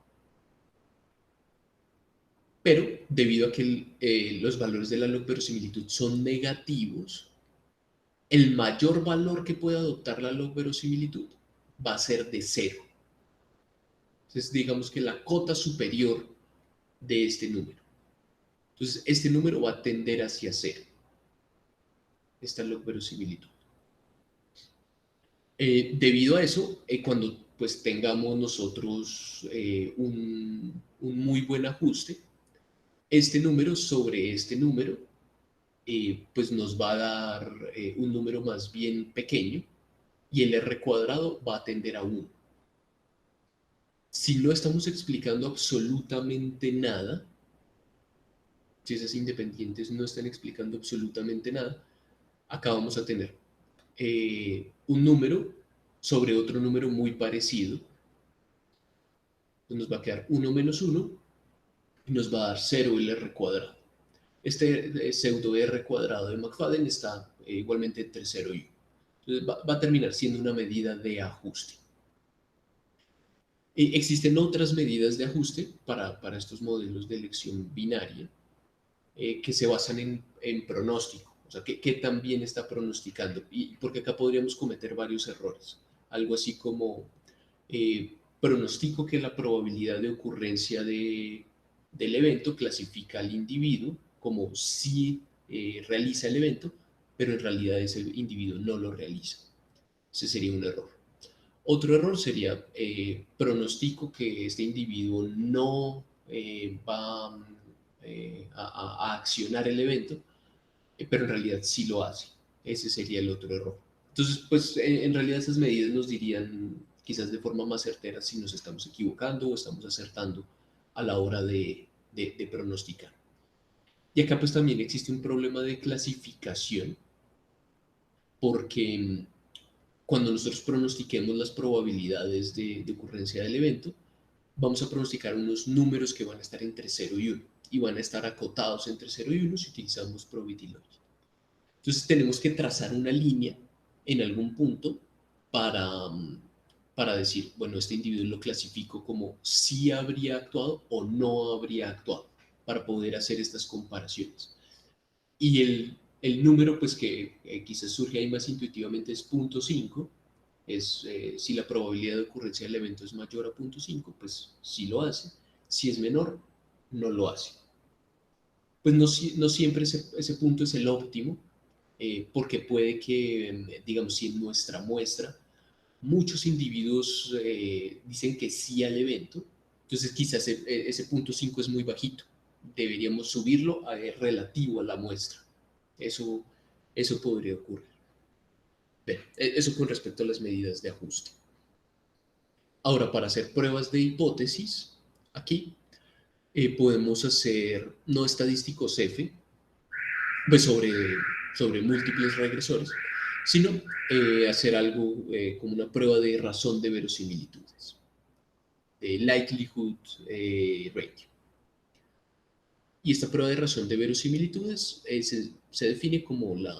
Pero debido a que los valores de la log verosimilitud son negativos, el mayor valor que puede adoptar la log verosimilitud va a ser de 0. Entonces digamos que la cota superior de este número. Entonces este número va a tender hacia 0, esta log verosimilitud. Debido a eso, cuando pues tengamos nosotros un muy buen ajuste, este número sobre este número, pues nos va a dar un número más bien pequeño y el R cuadrado va a tender a 1. Si no estamos explicando absolutamente nada, si esas independientes no están explicando absolutamente nada, acá vamos a tener un número sobre otro número muy parecido. Entonces nos va a quedar 1 menos 1 y nos va a dar 0 el R cuadrado. Este pseudo R cuadrado de McFadden está igualmente entre 0 y 1. Entonces va a terminar siendo una medida de ajuste. Existen otras medidas de ajuste para estos modelos de elección binaria que se basan en pronóstico, o sea, que también está pronosticando, y porque acá podríamos cometer varios errores, algo así como pronostico que la probabilidad de ocurrencia del evento clasifica al individuo como si realiza el evento, pero en realidad ese individuo no lo realiza. Ese sería un error. Otro error sería pronostico que este individuo no va a accionar el evento, pero en realidad sí lo hace. Ese sería el otro error. Entonces, pues en realidad esas medidas nos dirían quizás de forma más certera si nos estamos equivocando o estamos acertando a la hora de pronosticar. Y acá pues también existe un problema de clasificación porque cuando nosotros pronostiquemos las probabilidades de ocurrencia del evento, vamos a pronosticar unos números que van a estar entre 0 y 1 y van a estar acotados entre 0 y 1 si utilizamos probability logic. Entonces tenemos que trazar una línea en algún punto para decir, bueno, este individuo lo clasifico como si habría actuado o no habría actuado, para poder hacer estas comparaciones. Y el número pues que quizás surge ahí más intuitivamente es 0.5, es si la probabilidad de ocurrencia del evento es mayor a 0.5, pues sí lo hace. Si es menor, no lo hace. Pues no siempre ese punto es el óptimo, porque puede que, digamos, si en nuestra muestra muchos individuos dicen que sí al evento, entonces quizás ese 0.5 es muy bajito. Deberíamos subirlo relativo a la muestra. Eso, eso podría ocurrir. Bien, eso con respecto a las medidas de ajuste. Ahora, para hacer pruebas de hipótesis, aquí podemos hacer no estadísticos F, pues sobre múltiples regresores, sino hacer algo como una prueba de razón de verosimilitudes, de likelihood ratio. Y esta prueba de razón de verosimilitudes se define como la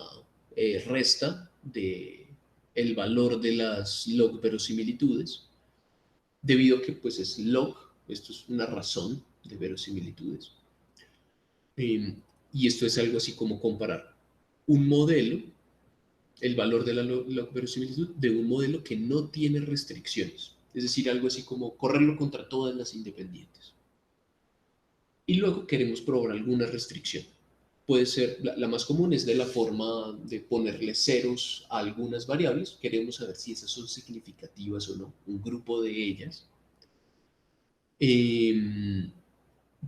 resta de el valor de las log verosimilitudes, debido a que pues es log, esto es una razón, de verosimilitudes. Eh, y esto es algo así como comparar un modelo, el valor de la verosimilitud de un modelo que no tiene restricciones. Es decir, algo así como correrlo contra todas las independientes. Y luego queremos probar alguna restricción. Puede ser, la más común es de la forma de ponerle ceros a algunas variables. Queremos saber si esas son significativas o no, un grupo de ellas. Eh,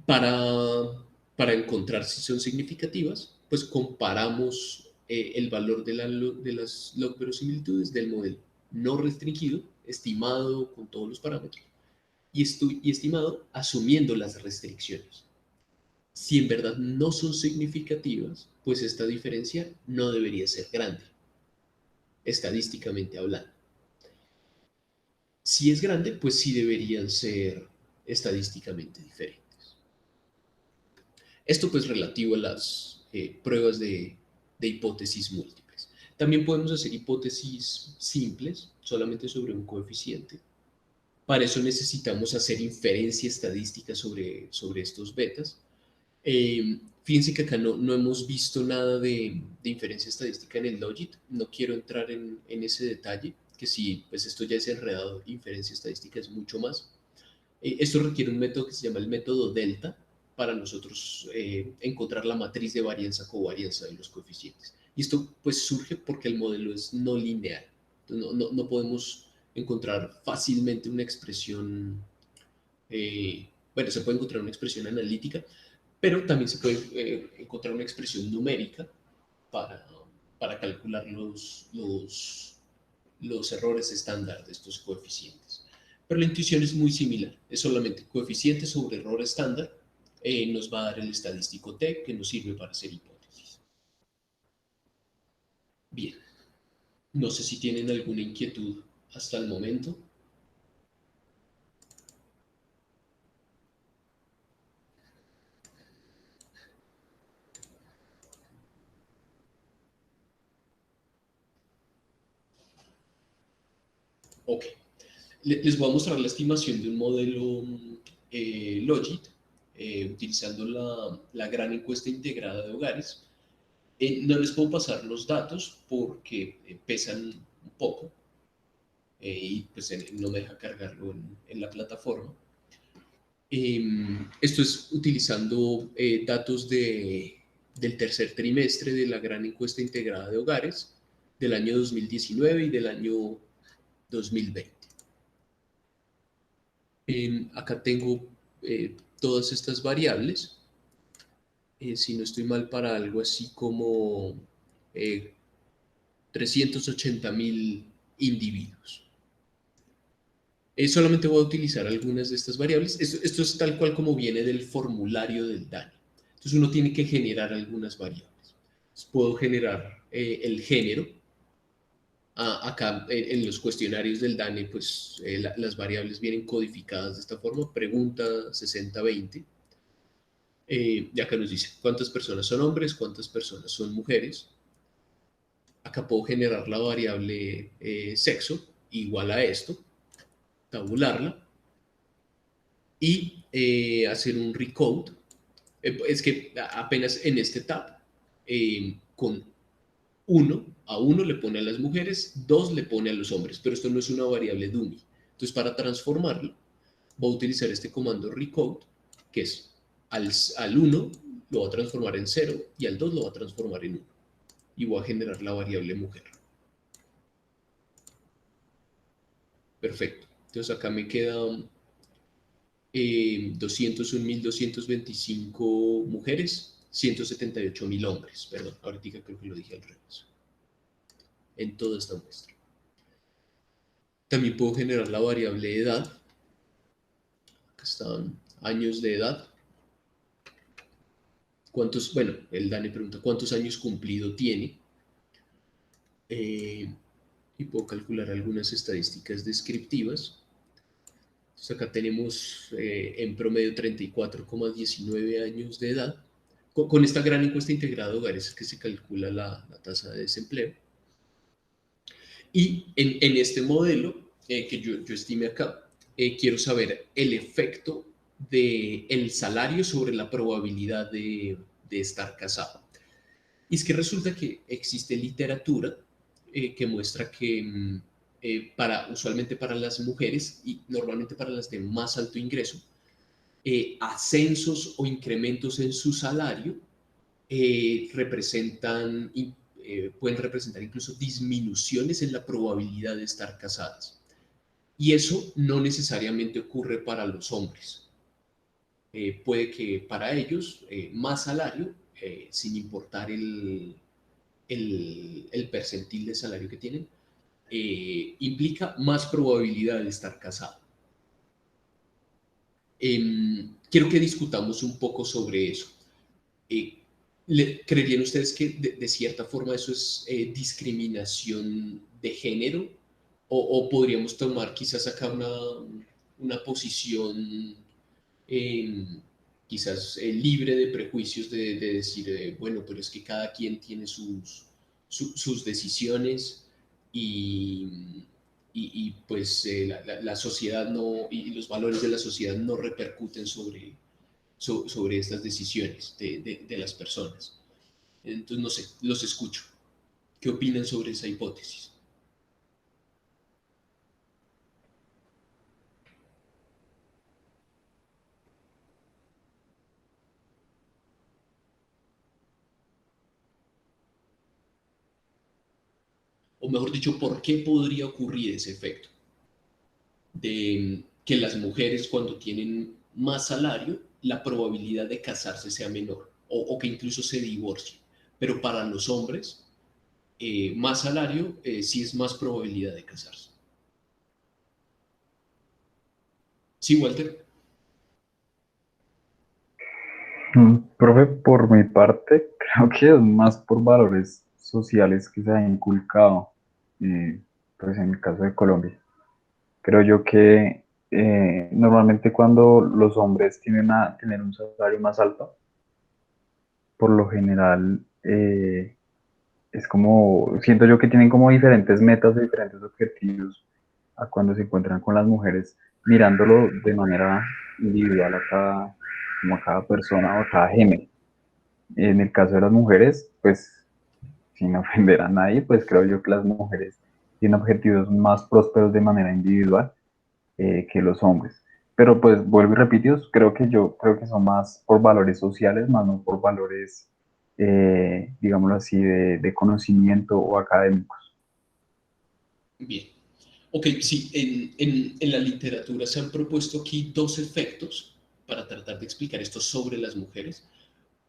para, para encontrar si son significativas, pues comparamos el valor de las log verosimilitudes del modelo no restringido, estimado con todos los parámetros, y estimado asumiendo las restricciones. Si en verdad no son significativas, pues esta diferencia no debería ser grande, estadísticamente hablando. Si es grande, pues sí deberían ser estadísticamente diferentes. Esto pues relativo a las pruebas de hipótesis múltiples. También podemos hacer hipótesis simples, solamente sobre un coeficiente. Para eso necesitamos hacer inferencia estadística sobre estos betas. Fíjense que acá no hemos visto nada de inferencia estadística en el Logit. No quiero entrar en ese detalle, que si pues esto ya es enredado, inferencia estadística es mucho más. Esto requiere un método que se llama el método delta para nosotros encontrar la matriz de varianza-covarianza de los coeficientes. Y esto pues surge porque el modelo es no lineal. Entonces, no podemos encontrar fácilmente una expresión, bueno, se puede encontrar una expresión analítica, pero también se puede encontrar una expresión numérica para, para calcular los errores estándar de estos coeficientes. Pero la intuición es muy similar, es solamente coeficiente sobre error estándar, nos va a dar el estadístico T que nos sirve para hacer hipótesis. Bien, no sé si tienen alguna inquietud hasta el momento. Ok, les voy a mostrar la estimación de un modelo Logit utilizando la gran encuesta integrada de hogares. No les puedo pasar los datos porque pesan un poco y pues no me deja cargarlo en la plataforma. Esto es utilizando datos del tercer trimestre de la gran encuesta integrada de hogares del año 2019 y del año 2020. Acá tengo todas estas variables. Si no estoy mal, para algo así como 380.000 individuos. Solamente voy a utilizar algunas de estas variables. Esto es tal cual como viene del formulario del DANE. Entonces uno tiene que generar algunas variables. Entonces, puedo generar el género. Acá en los cuestionarios del DANE, pues las variables vienen codificadas de esta forma. Pregunta 6020. Y acá nos dice cuántas personas son hombres, cuántas personas son mujeres. Acá puedo generar la variable sexo igual a esto, tabularla y hacer un recode. Es que apenas en este tab, con 1 le pone a las mujeres, 2 le pone a los hombres, pero esto no es una variable dummy. Entonces, para transformarlo, voy a utilizar este comando recode, que es al 1 lo va a transformar en 0 y al 2 lo va a transformar en 1. Y voy a generar la variable mujer. Perfecto. Entonces acá me quedan 201.225 mujeres, 178.000 hombres. Perdón, ahorita creo que lo dije al revés. En toda esta muestra. También puedo generar la variable edad. Acá están años de edad. ¿Cuántos? Bueno, el DANE pregunta cuántos años cumplido tiene. Y puedo calcular algunas estadísticas descriptivas. Entonces acá tenemos en promedio 34,19 años de edad. Con esta gran encuesta integrada de hogares que se calcula la tasa de desempleo. Y en este modelo que yo estimé acá, quiero saber el efecto de el salario sobre la probabilidad de estar casado. Y es que resulta que existe literatura que muestra que usualmente para las mujeres y normalmente para las de más alto ingreso, ascensos o incrementos en su salario pueden representar incluso disminuciones en la probabilidad de estar casadas. Y eso no necesariamente ocurre para los hombres. Puede que para ellos más salario, sin importar el percentil de salario que tienen, implica más probabilidad de estar casado. Quiero que discutamos un poco sobre eso. Eh, ¿Creerían ustedes que de cierta forma eso es discriminación de género? O podríamos tomar quizás acá una posición eh, quizás libre de prejuicios de decir, bueno, pero es que cada quien tiene sus decisiones y, pues la sociedad no, y los valores de la sociedad no repercuten sobre estas decisiones de las personas. Entonces, no sé, los escucho. ¿Qué opinan sobre esa hipótesis? O mejor dicho, ¿por qué podría ocurrir ese efecto? De que las mujeres cuando tienen más salario, la probabilidad de casarse sea menor o que incluso se divorcien. Pero para los hombres, más salario sí es más probabilidad de casarse. Sí, Walter. Profe, por mi parte, creo que es más por valores sociales que se han inculcado, pues en el caso de Colombia. Creo yo que normalmente cuando los hombres tienden a tener un salario más alto, por lo general es como, siento yo que tienen como diferentes metas, diferentes objetivos a cuando se encuentran con las mujeres, mirándolo de manera individual como a cada persona o a cada género. En el caso de las mujeres, pues sin ofender a nadie, pues creo yo que las mujeres tienen objetivos más prósperos de manera individual que los hombres. Pero pues vuelvo y repito, yo creo que son más por valores sociales, más no por valores, digámoslo así, de conocimiento o académicos. Bien. Ok, sí, en la literatura se han propuesto aquí dos efectos para tratar de explicar esto sobre las mujeres.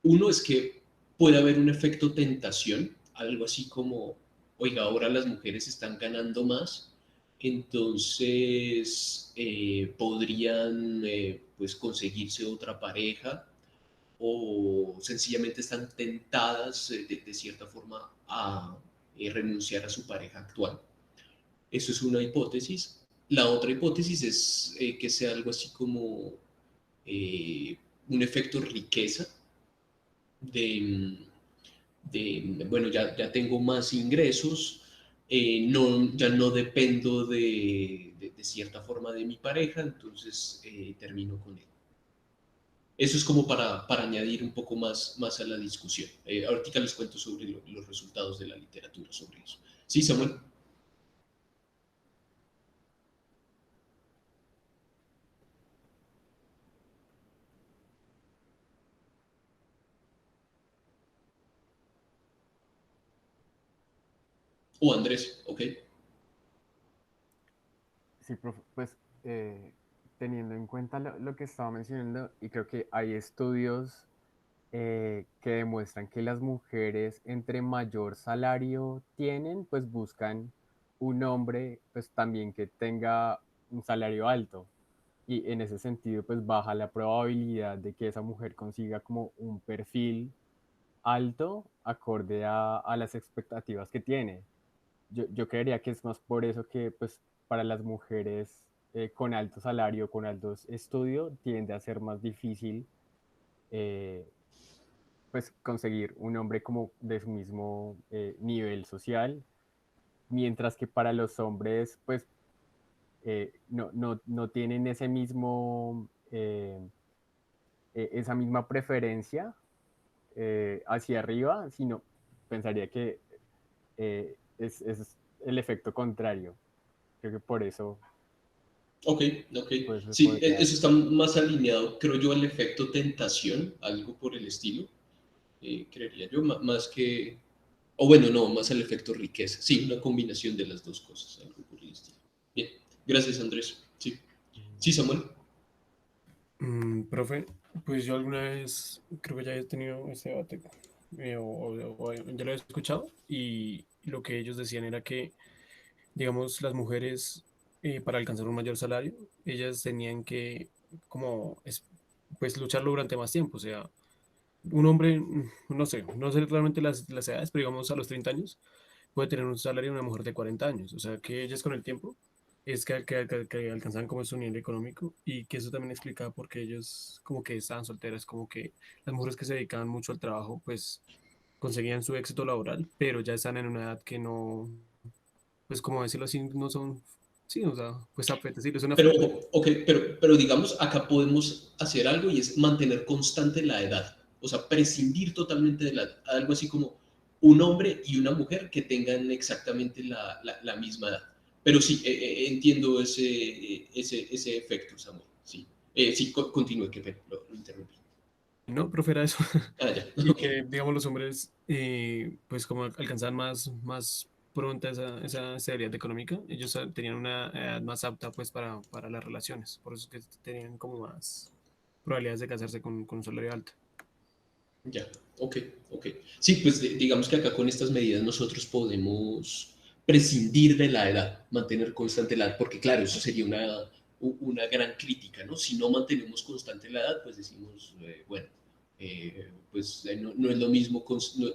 Uno es que puede haber un efecto tentación, algo así como, oiga, ahora las mujeres están ganando más, entonces podrían pues conseguirse otra pareja o sencillamente están tentadas de cierta forma a renunciar a su pareja actual. Eso es una hipótesis. La otra hipótesis es que sea algo así como un efecto riqueza de, bueno, ya tengo más ingresos, ya no dependo de cierta forma de mi pareja, entonces termino con él. Eso es como para añadir un poco más a la discusión. Ahorita les cuento sobre los resultados de la literatura sobre eso. Sí, Samuel. O Andrés, ok. Sí, profe, pues teniendo en cuenta lo que estaba mencionando, y creo que hay estudios que demuestran que las mujeres entre mayor salario tienen, pues buscan un hombre pues también que tenga un salario alto. Y en ese sentido, pues baja la probabilidad de que esa mujer consiga como un perfil alto acorde a las expectativas que tiene. Yo creería que es más por eso que pues para las mujeres con alto salario, con altos estudios, tiende a ser más difícil eh, pues conseguir un hombre como de su mismo nivel social, mientras que para los hombres pues no tienen ese mismo esa misma preferencia hacia arriba, sino pensaría que es el efecto contrario. Creo que Ok, ok. por eso se Sí, podría. eso está más alineado, creo yo, al efecto tentación, algo por el estilo, creería yo, más que, o bueno, no, más al efecto riqueza. Sí, una combinación de las dos cosas, algo por el estilo. Bien, gracias Andrés. Sí, sí, Samuel. Profe, pues yo alguna vez creo que ya he tenido este debate o ya lo he escuchado y lo que ellos decían era que, digamos, las mujeres para alcanzar un mayor salario, ellas tenían que como pues lucharlo durante más tiempo, o sea, un hombre, no sé realmente las edades, pero digamos a los 30 años puede tener un salario de una mujer de 40 años. O sea, que ellas con el tiempo es que alcanzan como su nivel económico y que eso también explicaba por qué ellos como que estaban solteras, como que las mujeres que se dedicaban mucho al trabajo pues conseguían su éxito laboral, pero ya están en una edad que no, pues como decirlo así, no son, sí, o sea, pues apetecibles, es una Pero, fruta. ok, pero digamos, acá podemos hacer algo y es mantener constante la edad. O sea, prescindir totalmente de la edad. Algo así como un hombre y una mujer que tengan exactamente la misma edad. Pero sí, entiendo ese efecto, Samuel. Sí, sí, continúe, que lo interrumpí. No, profe, era eso. Ah, ya, Y ok. que, digamos, los hombres, pues como alcanzaban más pronta esa estabilidad económica, ellos tenían una edad más apta pues para las relaciones. Por eso es que tenían como más probabilidades de casarse con un salario alto. Ya, ok, ok. Sí, pues digamos que acá con estas medidas nosotros podemos prescindir de la edad, mantener constante la edad, porque claro, eso sería una gran crítica, ¿no? Si no mantenemos constante la edad, pues decimos, bueno, pues no es lo mismo,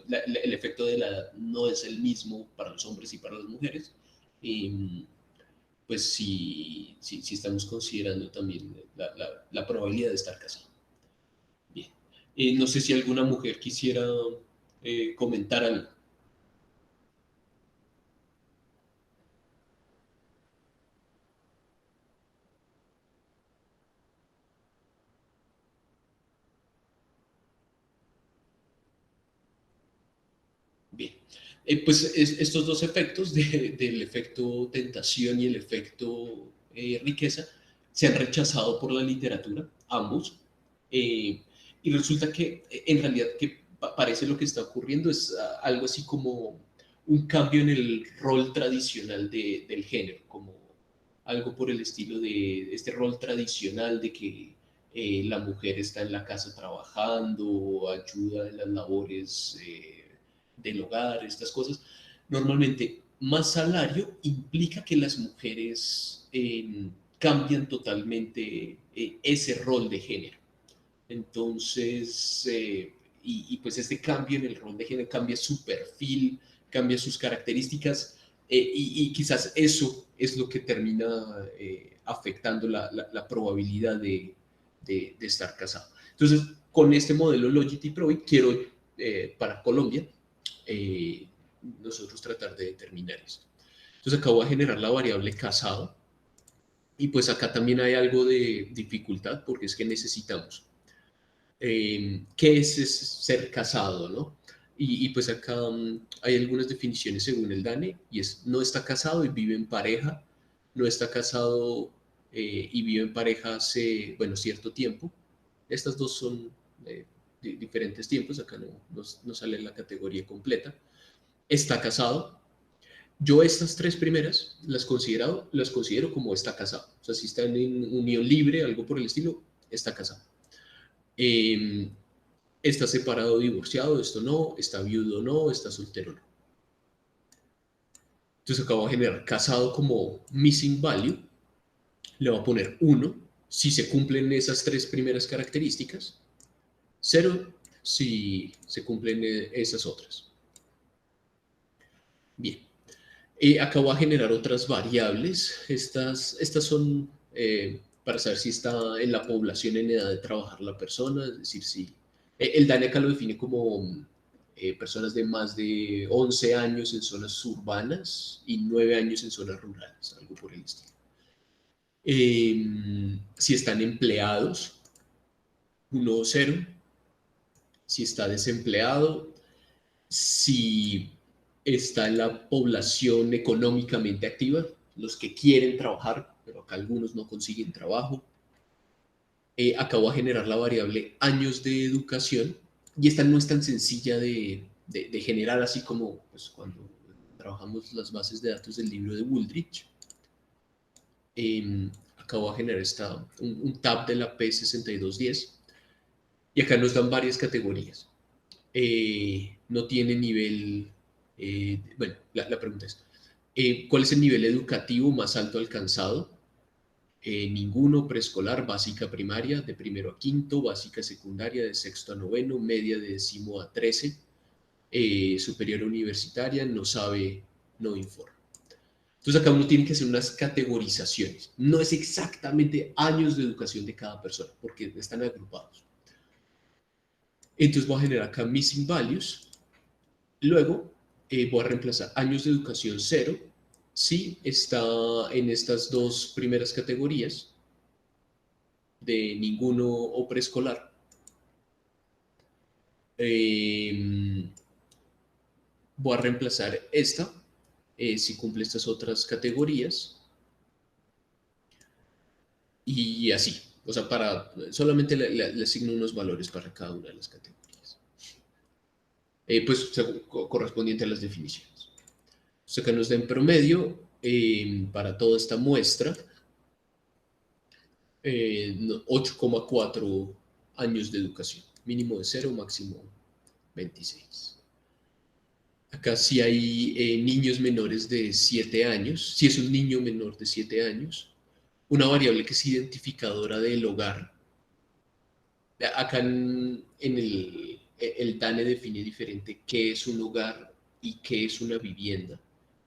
el efecto de la edad no es el mismo para los hombres y para las mujeres. Y, pues si estamos considerando también la probabilidad de estar casado. Bien. No sé si alguna mujer quisiera comentar algo. Bien. Pues estos dos efectos del efecto tentación y el efecto riqueza se han rechazado por la literatura, ambos. eh, y resulta que en realidad que parece lo que está ocurriendo es algo así como un cambio en el rol tradicional del género, como algo por el estilo de este rol tradicional de que la mujer está en la casa trabajando, ayuda en las labores del hogar, estas cosas. Normalmente, más salario implica que las mujeres cambian totalmente ese rol de género. Entonces, pues este cambio en el rol de género cambia su perfil, cambia sus características y quizás eso es lo que termina afectando la probabilidad de estar casado. Entonces, con este modelo Logity Pro, quiero para Colombia eh, nosotros tratar de determinar esto. Entonces, acabo de generar la variable casado y pues acá también hay algo de dificultad porque es que necesitamos qué es ser casado, ¿no? Pues acá hay algunas definiciones según el DANE, y es no está casado y vive en pareja, no está casado y vive en pareja hace, bueno, cierto tiempo. Estas dos son eh, diferentes tiempos, acá no sale la categoría completa. Está casado. Yo estas tres primeras las considero como está casado. O sea, si está en unión libre, algo por el estilo, está casado. Eh, Está separado o divorciado, esto no, está viudo no, está soltero no. Entonces acabo de generar casado como missing value, le voy a poner 1 si se cumplen esas tres primeras características, 0 si se cumplen esas otras. Bien, acabo de generar otras variables, estas son para saber si está en la población en edad de trabajar la persona, es decir, si el DANE acá lo define como personas de más de 11 años en zonas urbanas y 9 años en zonas rurales, algo por el estilo. Si están empleados, 1 0, si está desempleado, si está en la población económicamente activa, los que quieren trabajar, pero acá algunos no consiguen trabajo. Acá voy a generar la variable años de educación, y esta no es tan sencilla de generar, así como pues, cuando trabajamos las bases de datos del libro de Wooldridge. Acá voy a generar un tab de la P6210, y acá nos dan varias categorías. No tiene nivel, bueno, la pregunta es, ¿cuál es el nivel educativo más alto alcanzado? Ninguno. Preescolar, básica primaria, de primero a quinto, básica secundaria, de sexto a noveno, media de 10º a 13, superior universitaria, no sabe, no informa. Entonces acá uno tiene que hacer unas categorizaciones. No es exactamente años de educación de cada persona, porque están agrupados. Entonces voy a generar acá missing values. Luego voy a reemplazar años de educación 0 si está en estas dos primeras categorías de ninguno o preescolar. Voy a reemplazar esta si cumple estas otras categorías. Y así. O sea, solamente le asigno unos valores para cada una de las categorías. Pues correspondiente a las definiciones. Entonces acá nos da en promedio para toda esta muestra 8,4 años de educación. Mínimo de 0, máximo 26. Acá sí hay niños menores de 7 años. Si es un niño menor de 7 años, una variable que es identificadora del hogar. Acá en el DANE define diferente qué es un hogar y qué es una vivienda.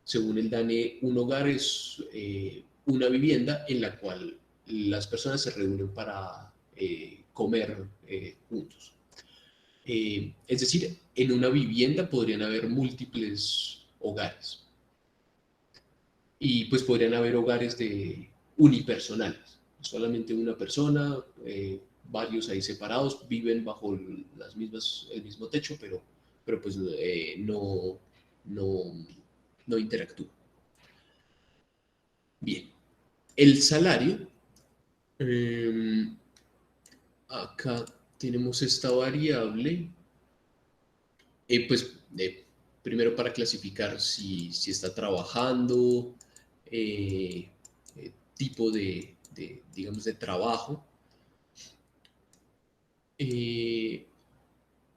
Según el DANE, un hogar es una vivienda en la cual las personas se reúnen para comer juntos. Es decir, en una vivienda podrían haber múltiples hogares. Y pues podrían haber hogares unipersonales. Solamente una persona, varios ahí separados, viven bajo el mismo techo, pero pues no interactúan. Bien, el salario, acá tenemos esta variable, pues primero para clasificar si está trabajando, tipo digamos, de trabajo.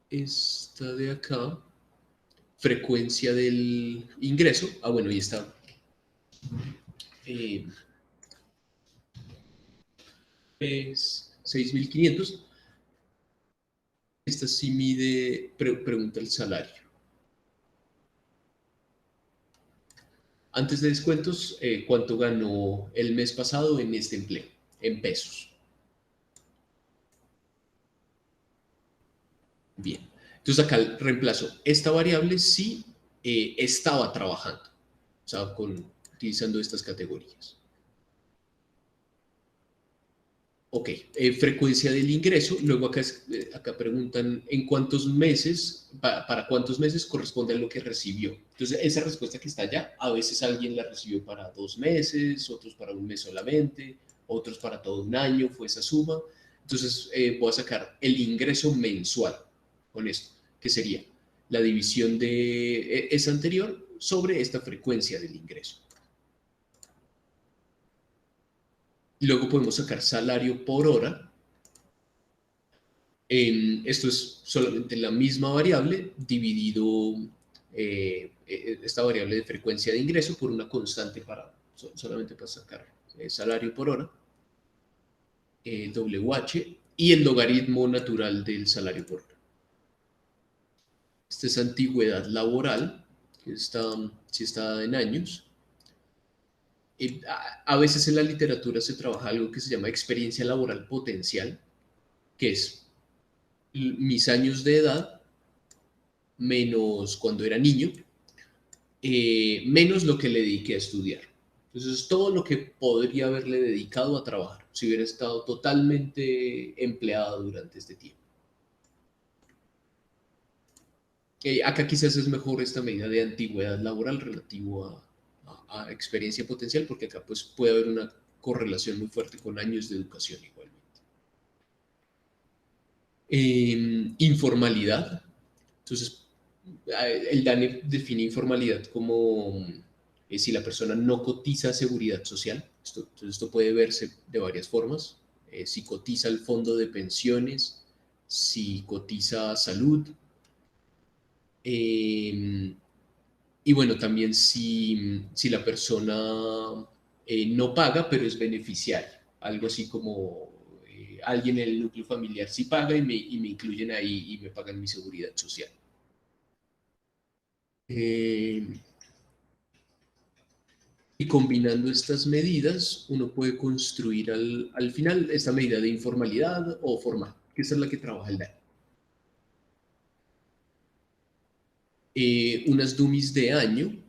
Esta de acá, frecuencia del ingreso. Bueno, y está. Es 6.500. Esta sí mide, pregunta el salario. Antes de descuentos, ¿cuánto ganó el mes pasado en este empleo? En pesos. Bien. Entonces acá reemplazo esta variable si estaba trabajando, o sea, utilizando estas categorías. Ok, frecuencia del ingreso. Luego acá preguntan en cuántos meses, para cuántos meses corresponde a lo que recibió. Entonces esa respuesta que está allá, a veces alguien la recibió para 2 meses, otros para 1 mes solamente, otros para todo un año, fue esa suma. Entonces voy a sacar el ingreso mensual con esto, que sería la división de esa anterior sobre esta frecuencia del ingreso. Luego podemos sacar salario por hora. Esto es solamente la misma variable dividido esta variable de frecuencia de ingreso por una constante solamente para sacar salario por hora, WH, y el logaritmo natural del salario por hora. Esta es antigüedad laboral, que si está en años. A veces en la literatura se trabaja algo que se llama experiencia laboral potencial, que es mis años de edad menos cuando era niño, menos lo que le dediqué a estudiar. Entonces es todo lo que podría haberle dedicado a trabajar. si hubiera estado totalmente empleada durante este tiempo. Acá quizás es mejor esta medida de antigüedad laboral relativo a experiencia potencial, porque acá pues, puede haber una correlación muy fuerte con años de educación igualmente. Informalidad. Entonces, el DANE define informalidad como si la persona no cotiza a seguridad social. Entonces, esto puede verse de varias formas. Si cotiza al fondo de pensiones, si cotiza a salud. Y bueno, también si la persona no paga, pero es beneficiaria. Algo así como alguien en el núcleo familiar sí paga y me incluyen ahí y me pagan mi seguridad social. Y combinando estas medidas, uno puede construir al final esta medida de informalidad o formal, que esa es la que trabaja el DANE. Unas dummies de año,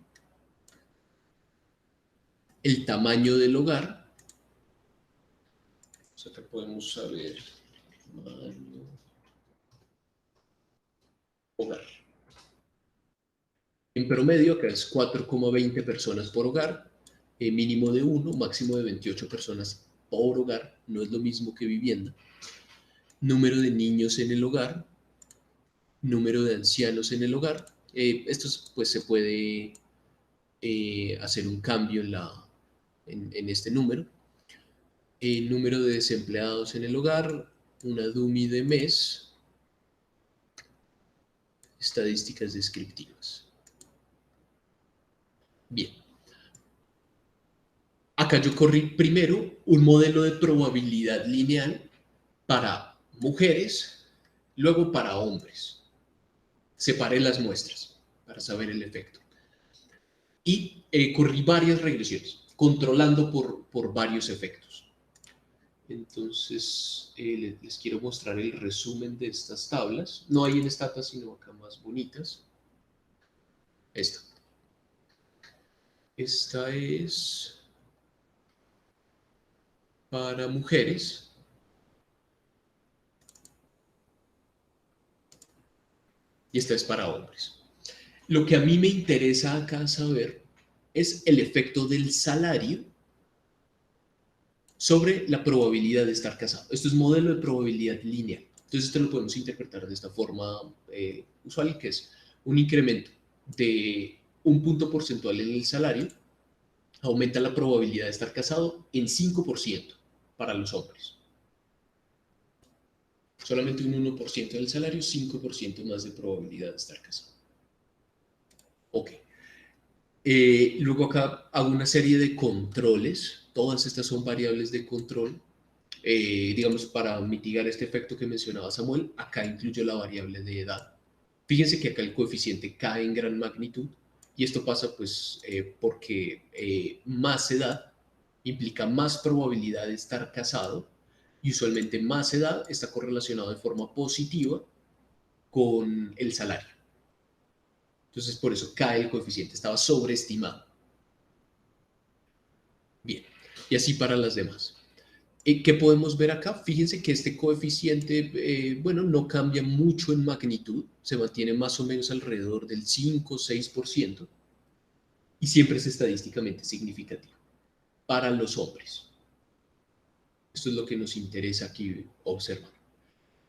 el tamaño del hogar. O sea, acá podemos saber tamaño, hogar. En promedio, acá es 4,20 personas por hogar, mínimo de 1, máximo de 28 personas por hogar, no es lo mismo que vivienda. Número de niños en el hogar, número de ancianos en el hogar. Esto pues se puede hacer un cambio en este número. Número de desempleados en el hogar, una DUMI de mes, estadísticas descriptivas. Bien. Acá yo corrí primero un modelo de probabilidad lineal para mujeres, luego para hombres. Separé las muestras para saber el efecto. Y corrí varias regresiones, controlando por varios efectos. Entonces, les quiero mostrar el resumen de estas tablas. No hay en Stata, sino acá más bonitas. Esta. Esta es para mujeres. Y esta es para hombres. Lo que a mí me interesa acá saber es el efecto del salario sobre la probabilidad de estar casado. Esto es modelo de probabilidad lineal. Entonces, esto lo podemos interpretar de esta forma usual, que es un incremento de un punto porcentual en el salario, aumenta la probabilidad de estar casado en 5% para los hombres. Solamente un 1% del salario, 5% más de probabilidad de estar casado. Ok. Luego acá hago una serie de controles. Todas estas son variables de control. Digamos, para mitigar este efecto que mencionaba Samuel, acá incluyo la variable de edad. Fíjense que acá el coeficiente cae en gran magnitud y esto pasa pues porque más edad implica más probabilidad de estar casado y usualmente más edad está correlacionado de forma positiva con el salario. Entonces por eso cae el coeficiente, estaba sobreestimado. Bien, y así para las demás. ¿Qué podemos ver acá? Fíjense que este coeficiente, bueno, no cambia mucho en magnitud, se mantiene más o menos alrededor del 5-6% y siempre es estadísticamente significativo para los hombres. Esto es lo que nos interesa aquí observar.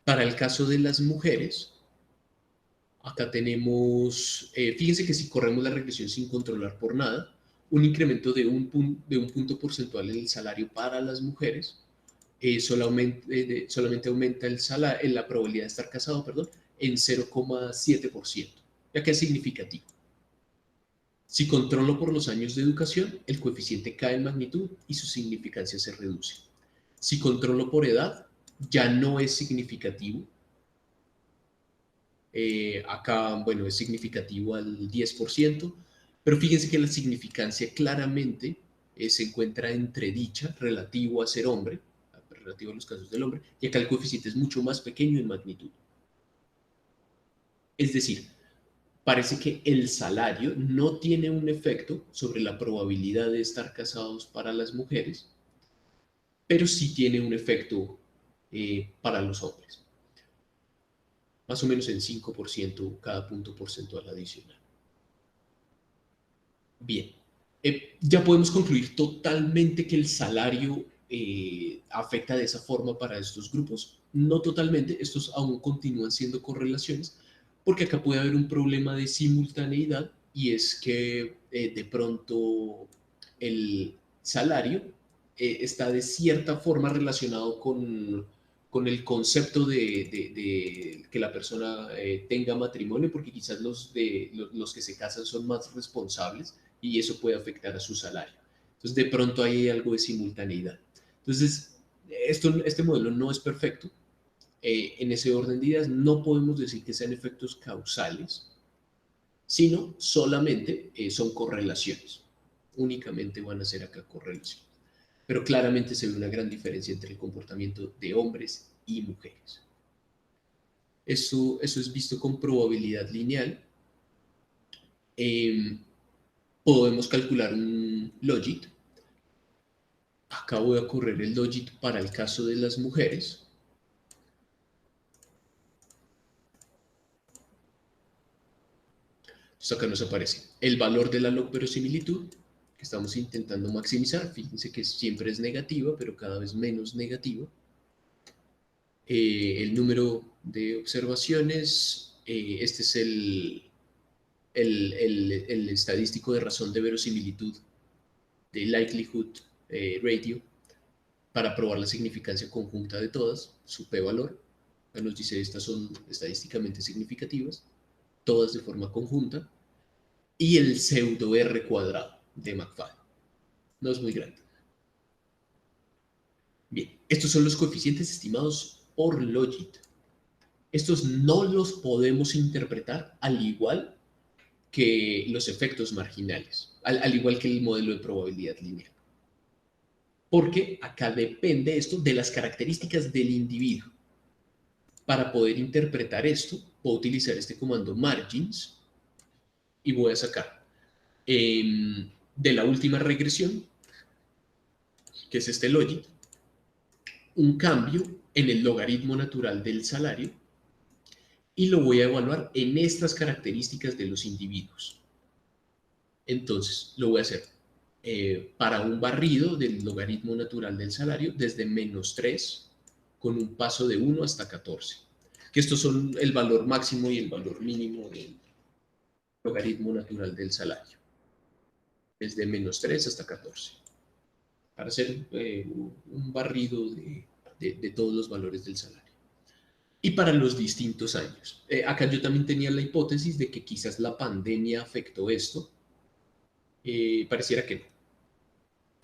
Para el caso de las mujeres, acá tenemos, fíjense que si corremos la regresión sin controlar por nada, un incremento de un punto porcentual en el salario para las mujeres, solamente aumenta la probabilidad de estar casado, perdón, en 0,7%, ya que es significativo. Si controlo por los años de educación, el coeficiente cae en magnitud y su significancia se reduce. Si controlo por edad, ya no es significativo. Acá, bueno, es significativo al 10%, pero fíjense que la significancia claramente se encuentra entredicha relativo a ser hombre, relativo a los casos del hombre, y acá el coeficiente es mucho más pequeño en magnitud. Es decir, parece que el salario no tiene un efecto sobre la probabilidad de estar casados para las mujeres, pero sí tiene un efecto para los hombres, más o menos en 5% cada punto porcentual adicional. Bien, ya podemos concluir totalmente que el salario afecta de esa forma para estos grupos. No totalmente, estos aún continúan siendo correlaciones, porque acá puede haber un problema de simultaneidad y es que de pronto el salario está de cierta forma relacionado con el concepto de que la persona tenga matrimonio, porque quizás los que se casan son más responsables y eso puede afectar a su salario. Entonces, de pronto hay algo de simultaneidad. Entonces, este modelo no es perfecto. En ese orden de ideas no podemos decir que sean efectos causales, sino solamente son correlaciones. Únicamente van a ser acá correlaciones. Pero claramente se ve una gran diferencia entre el comportamiento de hombres y mujeres. Eso es visto con probabilidad lineal. Eh, Podemos calcular un logit. Acá voy a correr el logit para el caso de las mujeres. Entonces acá nos aparece el valor de la log verosimilitud que estamos intentando maximizar. Fíjense que siempre es negativa, pero cada vez menos negativa. El número de observaciones. Este es el estadístico de razón de verosimilitud de likelihood ratio para probar la significancia conjunta de todas, su p-valor. Nos dice estas son estadísticamente significativas, todas de forma conjunta, y el pseudo R cuadrado de McFadden. No es muy grande. Bien, estos son los coeficientes estimados por logit. Estos no los podemos interpretar al igual que los efectos marginales, al igual que el modelo de probabilidad lineal. Porque acá depende esto de las características del individuo. Para poder interpretar esto, puedo utilizar este comando margins y voy a sacar de la última regresión, que es este logit, un cambio en el logaritmo natural del salario y lo voy a evaluar en estas características de los individuos. Entonces, lo voy a hacer para un barrido del logaritmo natural del salario desde -3 con un paso de 1 hasta 14. Que estos son el valor máximo y el valor mínimo del logaritmo natural del salario. Desde -3 hasta 14. Para hacer un barrido de todos los valores del salario. Y para los distintos años. Acá yo también tenía la hipótesis de que quizás la pandemia afectó esto. Pareciera que no.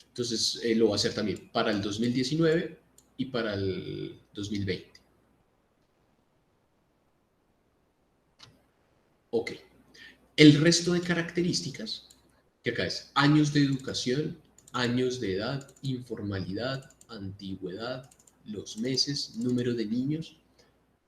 Entonces lo voy a hacer también para el 2019 y para el 2020. Ok. El resto de características, que acá es años de educación, años de edad, informalidad, antigüedad, los meses, número de niños,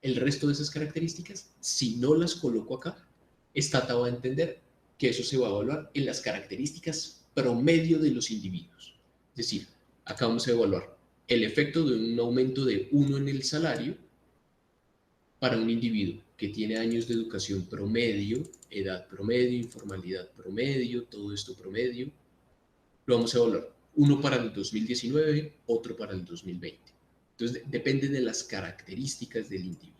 el resto de esas características, si no las coloco acá, está dado a entender que eso se va a evaluar en las características promedio de los individuos. Es decir, acá vamos a evaluar el efecto de un aumento de 1 en el salario para un individuo que tiene años de educación promedio, edad promedio, informalidad promedio, todo esto promedio. Lo vamos a evaluar. Uno para el 2019, otro para el 2020. Entonces, depende de las características del individuo.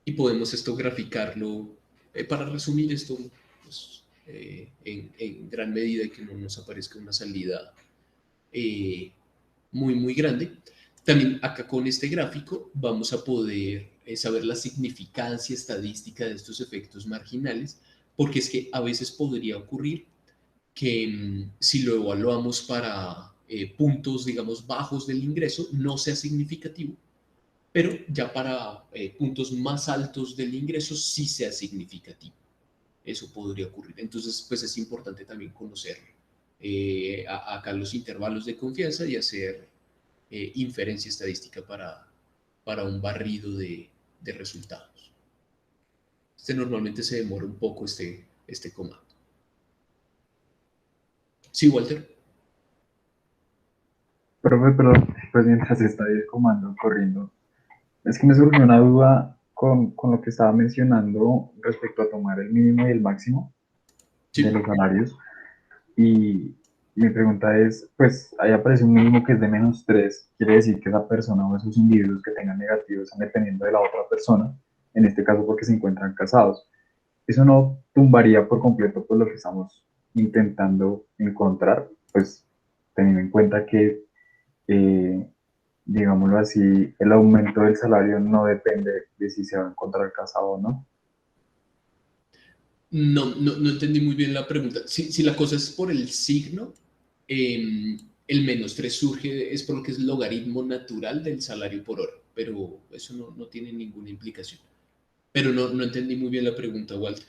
Y podemos esto graficarlo, para resumir esto, pues, en gran medida y que no nos aparezca una salida muy grande. También acá con este gráfico vamos a poder saber la significancia estadística de estos efectos marginales, porque es que a veces podría ocurrir que si lo evaluamos para puntos, digamos, bajos del ingreso, no sea significativo, pero ya para puntos más altos del ingreso sí sea significativo. Eso podría ocurrir. Entonces, pues es importante también conocer acá los intervalos de confianza y hacer inferencia estadística para un barrido de resultados. Normalmente se demora un poco este comando. Sí, Walter. Profe, pero pues mientras está ahí comando corriendo, es que me surgió una duda con lo que estaba mencionando respecto a tomar el mínimo y el máximo de Sí. los salarios. Y mi pregunta es, pues ahí aparece un mínimo que es de -3, quiere decir que esa persona o esos individuos que tengan negativos están dependiendo de la otra persona, en este caso porque se encuentran casados. Eso no tumbaría por completo pues lo que estamos intentando encontrar, pues teniendo en cuenta que, eh, digámoslo así, el aumento del salario no depende de si se va a encontrar casado o no. No entendí muy bien la pregunta. Si la cosa es por el signo, el -3 surge, es por lo que es logaritmo natural del salario por hora, pero eso no tiene ninguna implicación. Pero no entendí muy bien la pregunta, Walter.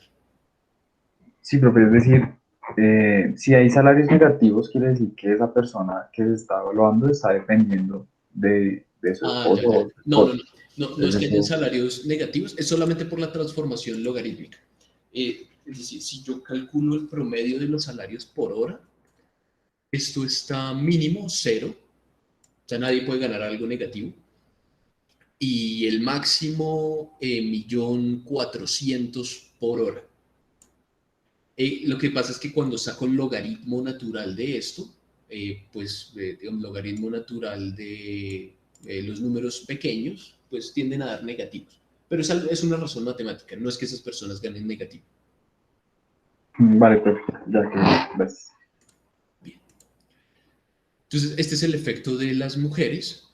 Sí, profe, es decir, si hay salarios negativos, quiere decir que esa persona que se está evaluando está dependiendo de su Ah, ya, esposo ya. o su No, no, esposa. no. No es Es que hayan eso. salarios negativos, es solamente por la transformación logarítmica. Es decir, si yo calculo el promedio de los salarios por hora, esto está mínimo cero, o sea, nadie puede ganar algo negativo. Y el máximo 1.400.000 por hora. Lo que pasa es que cuando saco el logaritmo natural de esto, pues un logaritmo natural de los números pequeños, pues tienden a dar negativos. Pero es una razón matemática, no es que esas personas ganen negativo. Vale, profe, ya que, gracias. Bien. Entonces, este es el efecto de las mujeres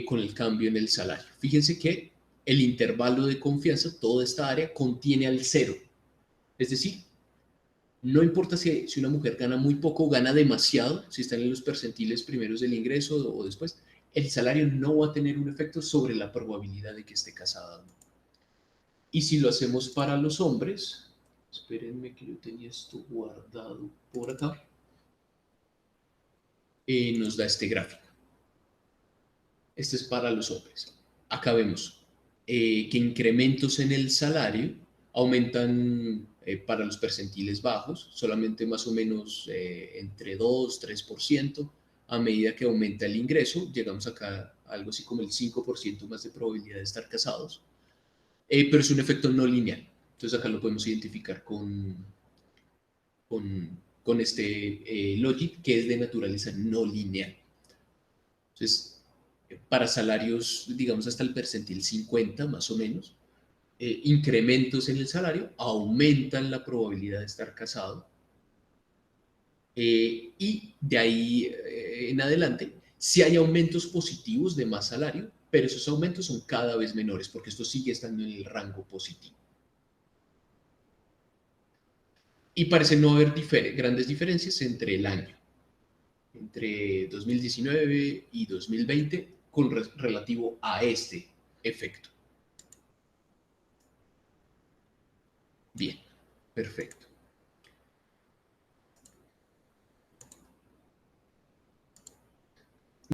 con el cambio en el salario. Fíjense que el intervalo de confianza, toda esta área, contiene al cero. Es decir, no importa si una mujer gana muy poco o gana demasiado, si están en los percentiles primeros del ingreso o después, el salario no va a tener un efecto sobre la probabilidad de que esté casada o no. Y si lo hacemos para los hombres, espérenme que yo tenía esto guardado por acá, nos da este gráfico. Este es para los hombres. Acá vemos que incrementos en el salario aumentan para los percentiles bajos, solamente más o menos entre 2-3%. A medida que aumenta el ingreso, llegamos acá a algo así como el 5% más de probabilidad de estar casados, pero es un efecto no lineal. Entonces acá lo podemos identificar con este logic que es de naturaleza no lineal. Entonces, para salarios, digamos, hasta el percentil 50 más o menos, incrementos en el salario aumentan la probabilidad de estar casado. Y de ahí en adelante, si hay aumentos positivos de más salario, pero esos aumentos son cada vez menores porque esto sigue estando en el rango positivo. Y parece no haber grandes diferencias entre el año, entre 2019 y 2020, relativo a este efecto. Bien, perfecto.